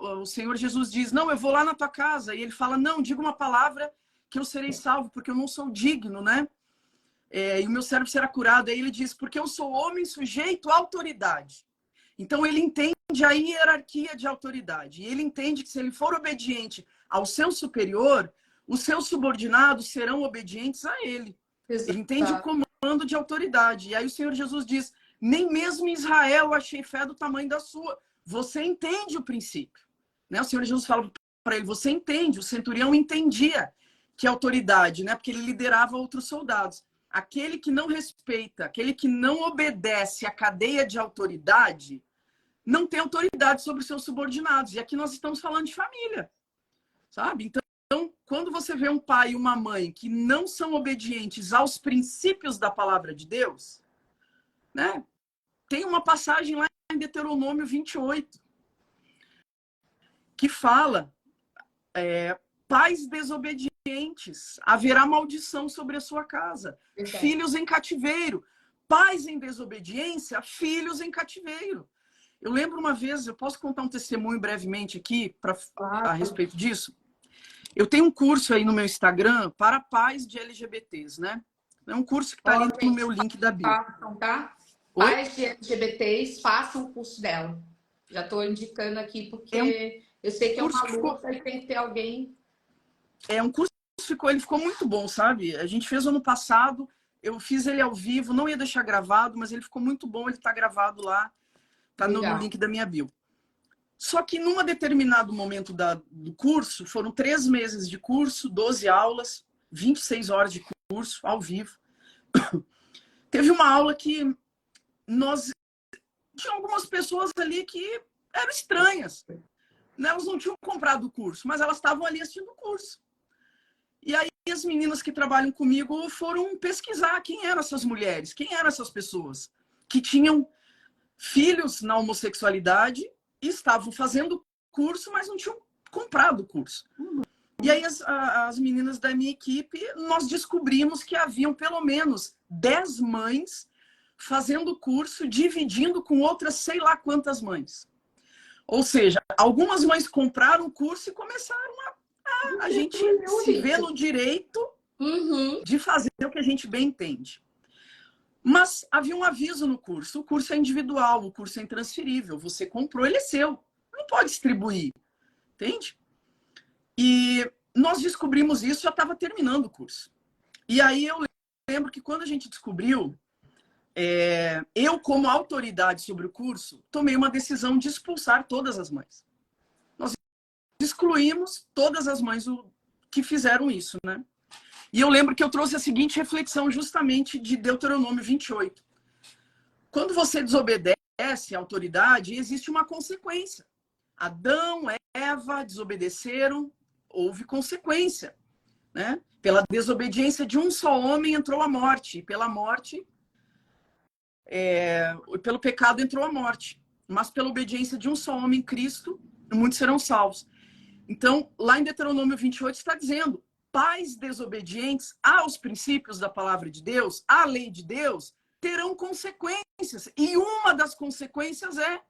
o Senhor Jesus diz, não, eu vou lá na tua casa. E ele fala, não, diga uma palavra que eu serei salvo, porque eu não sou digno, né? E o meu servo será curado. Aí ele diz, porque eu sou homem sujeito à autoridade. Então ele entende a hierarquia de autoridade. E ele entende que se ele for obediente ao seu superior, os seus subordinados serão obedientes a ele. Exato. Ele entende o comando de autoridade. E aí o Senhor Jesus diz, nem mesmo em Israel eu achei fé do tamanho da sua. Você entende o princípio. Né? O Senhor Jesus fala para ele, você entende. O centurião entendia que autoridade, né? Porque ele liderava outros soldados. Aquele que não respeita, aquele que não obedece à cadeia de autoridade, não tem autoridade sobre os seus subordinados. E aqui nós estamos falando de família, sabe? Então, quando você vê um pai e uma mãe que não são obedientes aos princípios da palavra de Deus, né? Tem uma passagem lá em Deuteronômio 28, que fala, pais desobedientes, haverá maldição sobre a sua casa. Verdade. Filhos em cativeiro. Pais em desobediência, filhos em cativeiro. Eu lembro uma vez, eu posso contar um testemunho brevemente aqui a respeito disso? Eu tenho um curso aí no meu Instagram para pais de LGBTs, né? É um curso que está ali no meu link da bio. Tá? Pais de LGBTs, façam o curso dela. Já estou indicando aqui porque eu sei que é uma luta e tem que ter alguém. Um curso ele ficou muito bom, sabe? A gente fez ano passado, eu fiz ele ao vivo, não ia deixar gravado, mas ele ficou muito bom, ele está gravado lá, tá no link da minha bio. Só que num determinado momento do curso, foram 3 meses de curso, 12 aulas, 26 horas de curso, ao vivo. Teve uma aula que tinha algumas pessoas ali que eram estranhas. Né? Elas não tinham comprado o curso, mas elas estavam ali assistindo o curso. E aí as meninas que trabalham comigo foram pesquisar quem eram essas mulheres, quem eram essas pessoas que tinham filhos na homossexualidade e estavam fazendo curso, mas não tinham comprado o curso. E aí as meninas da minha equipe, nós descobrimos que haviam pelo menos 10 mães fazendo curso, dividindo com outras sei lá quantas mães. Ou seja, algumas mães compraram o curso e começaram a gente se vê no direito de fazer o que a gente bem entende. Mas havia um aviso no curso. O curso é individual, o curso é intransferível. Você comprou, ele é seu. Não pode distribuir. Entende? E nós descobrimos isso, já estava terminando o curso. E aí eu lembro que quando a gente descobriu, eu, como autoridade sobre o curso, tomei uma decisão de expulsar todas as mães. Nós excluímos todas as mães que fizeram isso, né? E eu lembro que eu trouxe a seguinte reflexão justamente de Deuteronômio 28. Quando você desobedece à autoridade, existe uma consequência. Adão, Eva desobedeceram, houve consequência, né? Pela desobediência de um só homem entrou a morte, e pela morte, pelo pecado entrou a morte. Mas pela obediência de um só homem, Cristo, muitos serão salvos. Então, lá em Deuteronômio 28 está dizendo, pais desobedientes aos princípios da palavra de Deus, à lei de Deus, terão consequências. E uma das consequências é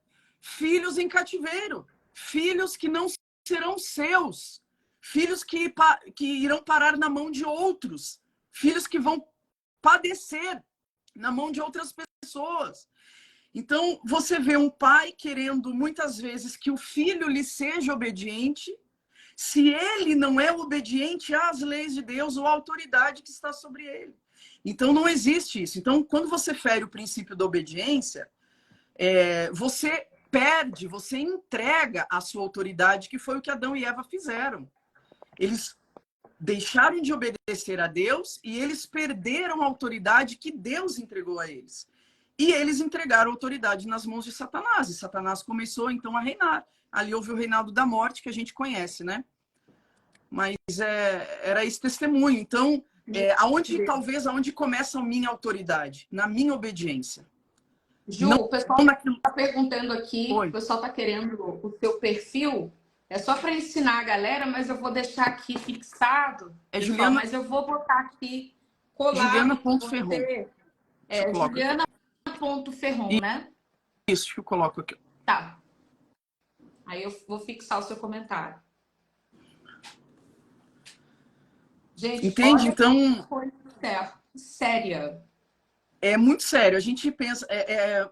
filhos em cativeiro, filhos que não serão seus, filhos que irão parar na mão de outros, filhos que vão padecer na mão de outras pessoas. Então, você vê um pai querendo, muitas vezes, que o filho lhe seja obediente, se ele não é obediente às leis de Deus ou à autoridade que está sobre ele. Então, não existe isso. Então, quando você fere o princípio da obediência, você perde, você entrega a sua autoridade, que foi o que Adão e Eva fizeram. Eles deixaram de obedecer a Deus e eles perderam a autoridade que Deus entregou a eles. E eles entregaram a autoridade nas mãos de Satanás. E Satanás começou, então, a reinar. Ali houve o reinado da morte, que a gente conhece, né? Mas era esse testemunho. Então, aonde começa a minha autoridade? Na minha obediência. Ju, não, o pessoal está perguntando aqui, Oi. o pessoal está querendo o seu perfil. É só para ensinar a galera, mas eu vou deixar aqui fixado. Pessoal, Juliana, mas eu vou botar aqui colado. Juliana.ferron. Juliana.ferron, né? Isso que eu coloco aqui. Tá. Aí eu vou fixar o seu comentário. Gente, entende? Então, coisa séria. É muito sério. A gente pensa...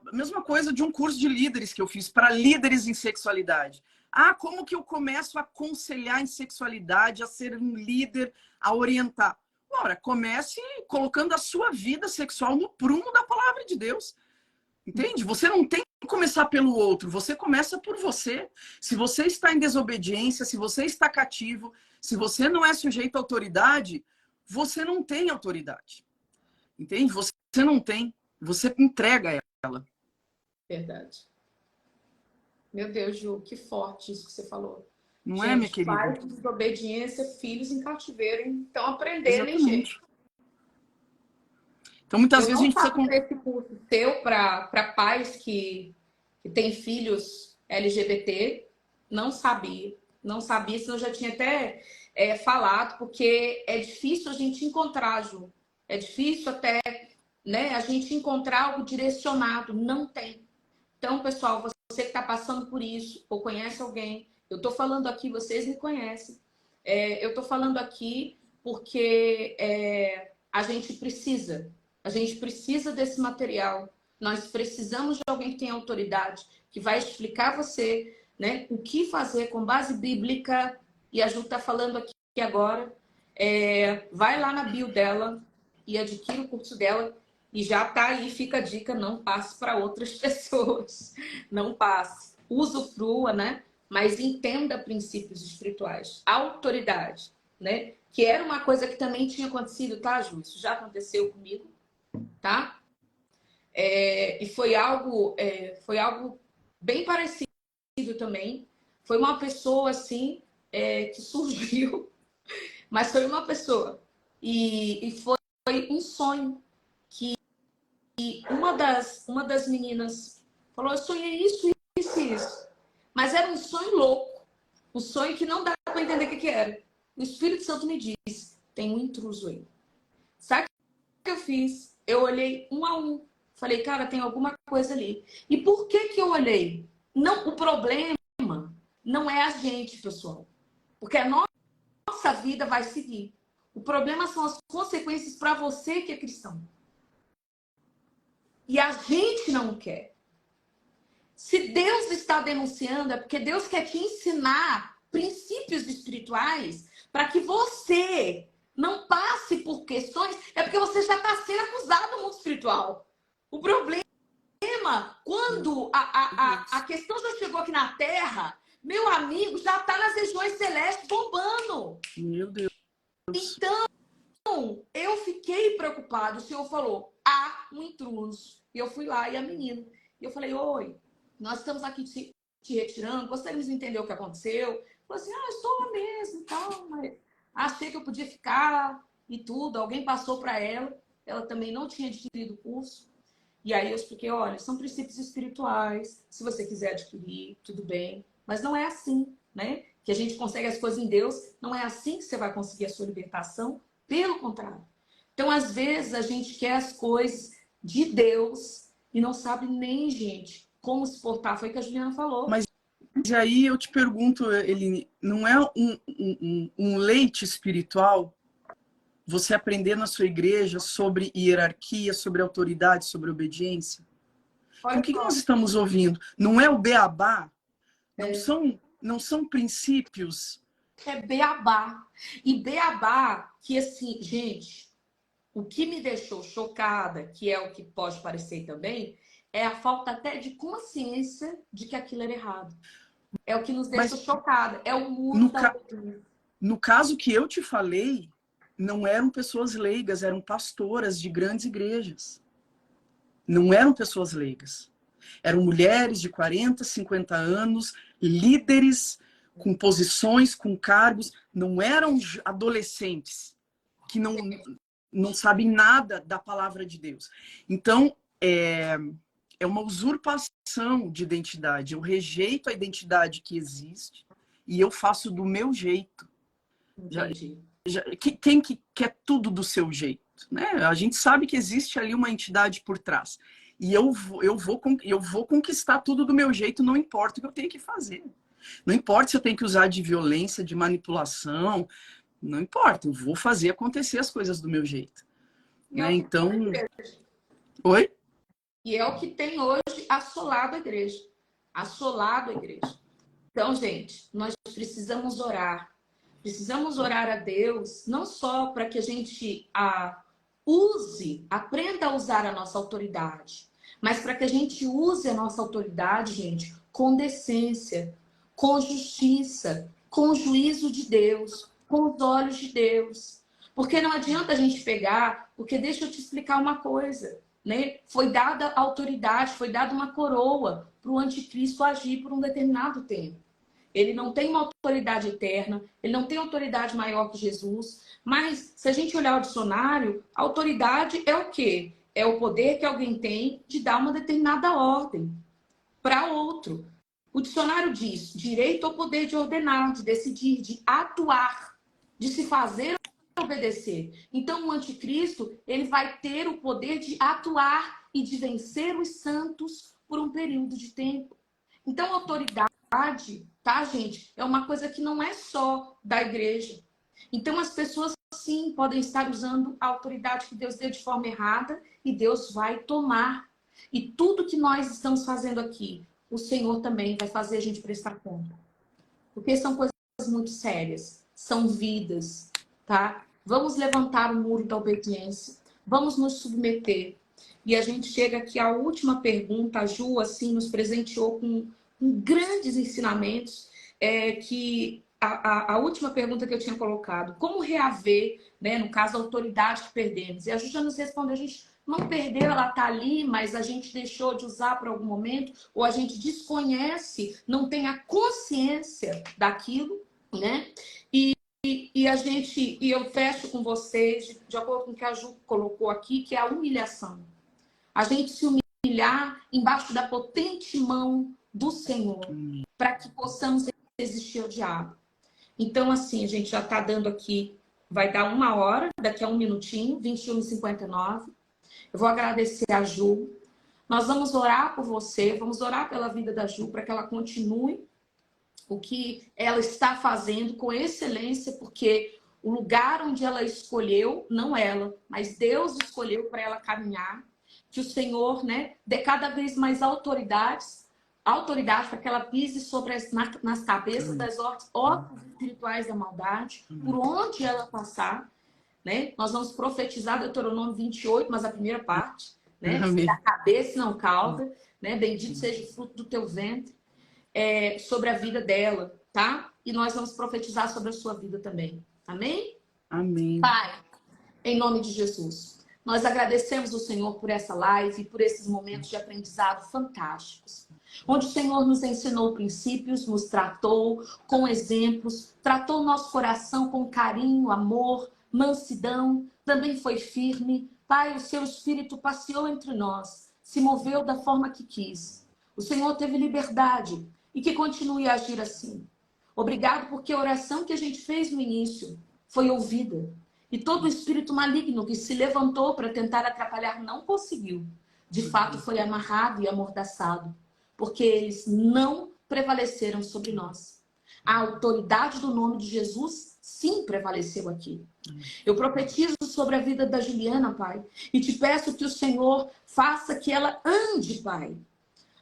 a mesma coisa de um curso de líderes que eu fiz para líderes em sexualidade. Ah, como que eu começo a aconselhar em sexualidade, a ser um líder, a orientar? Ora, comece colocando a sua vida sexual no prumo da palavra de Deus. Entende? Você não tem que começar pelo outro, você começa por você. Se você está em desobediência, se você está cativo, se você não é sujeito à autoridade, você não tem autoridade. Entende? Você não tem, você entrega ela. Verdade. Meu Deus, Ju, que forte isso que você falou. Não gente, é, minha querida? Pais de desobediência, filhos em cativeiro, estão aprendendo, hein, Exatamente. gente? Então, muitas vezes a gente precisa... esse curso seu para pais que têm filhos LGBT, não sabia, senão eu já tinha até falado, porque é difícil a gente encontrar, Ju. É difícil até, né, a gente encontrar algo direcionado, não tem. Então, pessoal, você que está passando por isso, ou conhece alguém, eu estou falando aqui, vocês me conhecem, eu estou falando aqui porque a gente precisa desse material, nós precisamos de alguém que tenha autoridade, que vai explicar a você, né, o que fazer com base bíblica, e a Ju está falando aqui agora, vai lá na bio dela e adquire o curso dela, e já tá aí, fica a dica, não passe para outras pessoas. Não passe. Usufrua, né? Mas entenda princípios espirituais. Autoridade, né? Que era uma coisa que também tinha acontecido, tá, Ju? Isso já aconteceu comigo, tá? E foi algo bem parecido também. Foi uma pessoa, assim, que surgiu, mas foi uma pessoa. E foi um sonho. E uma das meninas falou, eu sonhei isso, isso e isso. Mas era um sonho louco. Um sonho que não dá para entender o que era. O Espírito Santo me disse, tem um intruso aí. Sabe o que eu fiz? Eu olhei um a um. Falei, cara, tem alguma coisa ali. E por que eu olhei? Não, o problema não é a gente, pessoal. Porque a nossa vida vai seguir. O problema são as consequências para você que é cristão. E a gente não quer. Se Deus está denunciando, é porque Deus quer te ensinar princípios espirituais para que você não passe por questões. É porque você já está sendo acusado no mundo espiritual. O problema, quando a questão já chegou aqui na Terra, meu amigo, já está nas regiões celestes bombando. Meu Deus. Então, eu fiquei preocupado. O Senhor falou, há um intruso. E eu fui lá, e a menina. E eu falei, oi, nós estamos aqui te retirando, gostaríamos de entender o que aconteceu. Falei assim, estou lá mesmo e tal, mas achei que eu podia ficar e tudo. Alguém passou para ela também não tinha adquirido o curso. E aí eu expliquei, olha, são princípios espirituais, se você quiser adquirir, tudo bem. Mas não é assim, né? Que a gente consegue as coisas em Deus, não é assim que você vai conseguir a sua libertação. Pelo contrário. Então, às vezes, a gente quer as coisas de Deus e não sabe nem, gente, como se portar. Foi o que a Juliana falou. Mas aí eu te pergunto, Eline, não é um leite espiritual você aprender na sua igreja sobre hierarquia, sobre autoridade, sobre obediência? Então, o que nós estamos ouvindo? Não é o beabá? Não são princípios? É beabá. E beabá, que assim, gente, o que me deixou chocada, que é o que pode parecer também, é a falta até de consciência de que aquilo era errado. É o que nos deixa chocada. É o muro da obediência. No caso que eu te falei, não eram pessoas leigas, eram pastoras de grandes igrejas. Não eram pessoas leigas. Eram mulheres de 40, 50 anos, líderes, com posições, com cargos. Não eram adolescentes que não sabem nada da palavra de Deus. Então, é uma usurpação de identidade. Eu rejeito a identidade que existe e eu faço do meu jeito. Quem que quer tudo do seu jeito? Né? A gente sabe que existe ali uma entidade por trás. E eu vou conquistar tudo do meu jeito, não importa o que eu tenho que fazer. Não importa se eu tenho que usar de violência, de manipulação, não importa, eu vou fazer acontecer as coisas do meu jeito. Né? Então. Oi? E é o que tem hoje assolado a igreja. Assolado a igreja. Então, gente, nós precisamos orar. Precisamos orar a Deus, não só para que a gente aprenda a usar a nossa autoridade, mas para que a gente use a nossa autoridade, gente, com decência, com justiça, com o juízo de Deus, com os olhos de Deus. Porque não adianta a gente pegar, porque deixa eu te explicar uma coisa, né? Foi dada autoridade, foi dada uma coroa para o anticristo agir por um determinado tempo. Ele não tem uma autoridade eterna, ele não tem autoridade maior que Jesus, mas se a gente olhar o dicionário, a autoridade é o quê? É o poder que alguém tem de dar uma determinada ordem para outro. O dicionário diz direito ao poder de ordenar, de decidir, de atuar, de se fazer obedecer. Então, o anticristo, ele vai ter o poder de atuar e de vencer os santos por um período de tempo. Então, a autoridade, tá, gente? É uma coisa que não é só da igreja. Então, as pessoas, sim, podem estar usando a autoridade que Deus deu de forma errada e Deus vai tomar. E tudo que nós estamos fazendo aqui, o Senhor também vai fazer a gente prestar conta. Porque são coisas muito sérias. São vidas, tá? Vamos levantar o muro da obediência. Vamos nos submeter. E a gente chega aqui à última pergunta. A Ju, assim, nos presenteou com grandes ensinamentos, que a última pergunta que eu tinha colocado, como reaver, né, no caso, a autoridade que perdemos? E a Ju já nos respondeu, a gente não perdeu, ela está ali, mas a gente deixou de usar por algum momento, ou a gente desconhece, não tem a consciência daquilo, né? E eu fecho com vocês, de acordo com o que a Ju colocou aqui, que é a humilhação. A gente se humilhar embaixo da potente mão do Senhor, para que possamos resistir ao diabo. Então, assim, a gente já está dando aqui, vai dar 1 hora, daqui a 1 minutinho, 21h59. Eu vou agradecer a Ju. Nós vamos orar por você, vamos orar pela vida da Ju, para que ela continue o que ela está fazendo com excelência, porque o lugar onde ela escolheu, não ela, mas Deus escolheu para ela caminhar. Que o Senhor, né, dê cada vez mais autoridade para que ela pise sobre nas cabeças das hortas espirituais da maldade, por onde ela passar, né? Nós vamos profetizar Deuteronômio 28, mas a primeira parte, né? Da cabeça não cauda, né? Bendito seja o fruto do teu ventre, sobre a vida dela, tá? E nós vamos profetizar sobre a sua vida também. Amém? Amém. Pai, em nome de Jesus, nós agradecemos ao Senhor por essa live e por esses momentos de aprendizado fantásticos, onde o Senhor nos ensinou princípios, nos tratou com exemplos, tratou o nosso coração com carinho, amor, mansidão, também foi firme. Pai, o seu Espírito passeou entre nós, se moveu da forma que quis. O Senhor teve liberdade e que continue a agir assim. Obrigado porque a oração que a gente fez no início foi ouvida. E todo espírito maligno que se levantou para tentar atrapalhar não conseguiu. De fato, foi amarrado e amordaçado, porque eles não prevaleceram sobre nós. A autoridade do nome de Jesus, sim, prevaleceu aqui. Eu profetizo sobre a vida da Juliana, Pai, e te peço que o Senhor faça que ela ande, Pai.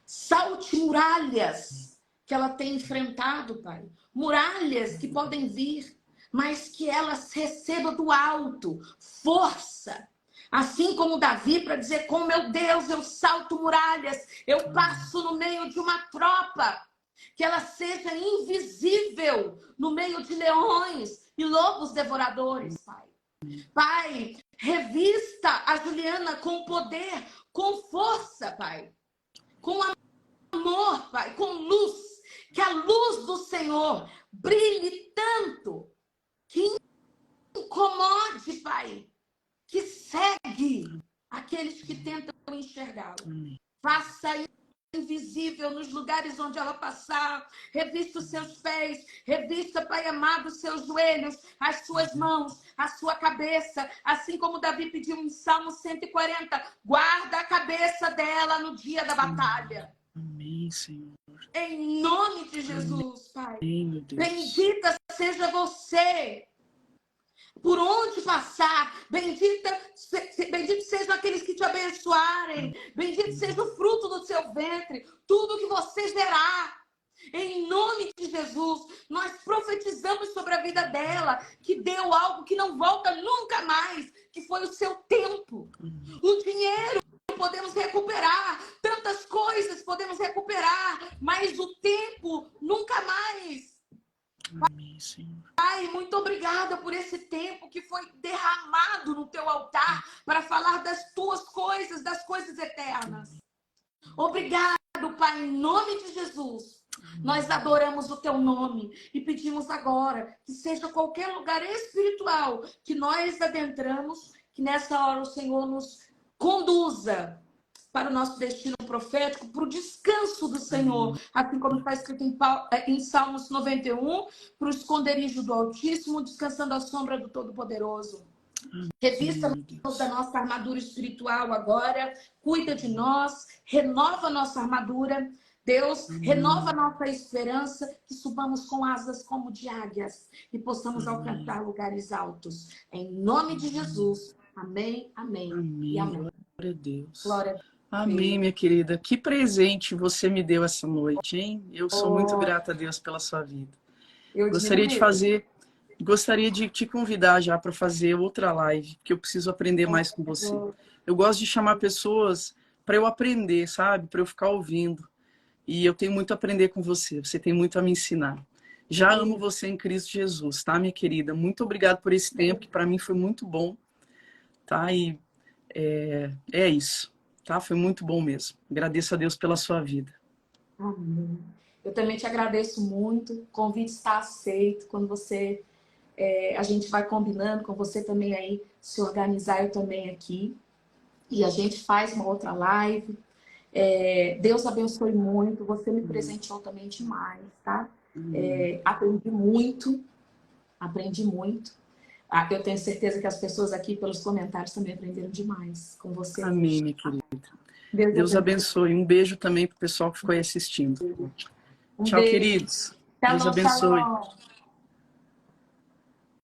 Salte muralhas que ela tem enfrentado, Pai. Muralhas que podem vir, mas que ela receba do alto força. Assim como Davi, para dizer, com meu Deus, eu salto muralhas, eu passo no meio de uma tropa. Que ela seja invisível no meio de leões e lobos devoradores, Pai. Pai, revista a Juliana com poder, com força, Pai. Com amor, Pai, com luz. Que a luz do Senhor brilhe tanto que incomode, Pai. Que segue aqueles que tentam enxergá-lo. Faça invisível nos lugares onde ela passar, revista os seus pés, revista, Pai amado, os seus joelhos, as suas mãos, a sua cabeça, assim como Davi pediu em Salmo 140, guarda a cabeça dela no dia da batalha. Amém, Senhor. Em nome de Jesus, Pai. Amém, meu Deus. Bendita seja você. Por onde passar, bendito sejam aqueles que te abençoarem, bendito seja o fruto do seu ventre, tudo que você gerar. Em nome de Jesus, nós profetizamos sobre a vida dela, que deu algo que não volta nunca mais, que foi o seu tempo. O dinheiro podemos recuperar, tantas coisas podemos recuperar, mas o tempo nunca mais. Amém, Senhor. Pai, muito obrigada por esse tempo que foi derramado no teu altar para falar das tuas coisas, das coisas eternas. Obrigado, Pai, em nome de Jesus. Nós adoramos o teu nome e pedimos agora que seja qualquer lugar espiritual que nós adentramos, que nessa hora o Senhor nos conduza para o nosso destino profético, para o descanso do Senhor, assim como está escrito em Salmos 91, para o esconderijo do Altíssimo, descansando à sombra do Todo-Poderoso. Revista-nos da nossa armadura espiritual agora, cuida de nós, renova a nossa armadura. Deus, renova a nossa esperança, que subamos com asas como de águias e possamos alcançar lugares altos. Em nome de Jesus. Amém, amém, amém. E amém. Glória a Deus. Glória a Deus. Amém, minha querida. Que presente você me deu essa noite, hein? Eu sou muito grata a Deus pela sua vida. Gostaria de te convidar já para fazer outra live, porque eu preciso aprender mais com você. Eu gosto de chamar pessoas para eu aprender, sabe? Para eu ficar ouvindo. E eu tenho muito a aprender com você. Você tem muito a me ensinar. Já amo você em Cristo Jesus, tá, minha querida? Muito obrigada por esse tempo, que para mim foi muito bom. Tá? E é isso. Tá? Foi muito bom mesmo. Agradeço a Deus pela sua vida. Amém. Eu também te agradeço muito. O convite está aceito. Quando você... a gente vai combinando com você também aí, se organizar, eu também aqui. E a gente faz uma outra live. Deus abençoe muito. Você me presenteou também demais, tá? Aprendi muito. Aprendi muito. Eu tenho certeza que as pessoas aqui, pelos comentários, também aprenderam demais com você. Amém, minha querida. Deus abençoe. Um beijo também para o pessoal que ficou aí assistindo. Tchau, queridos. Deus abençoe.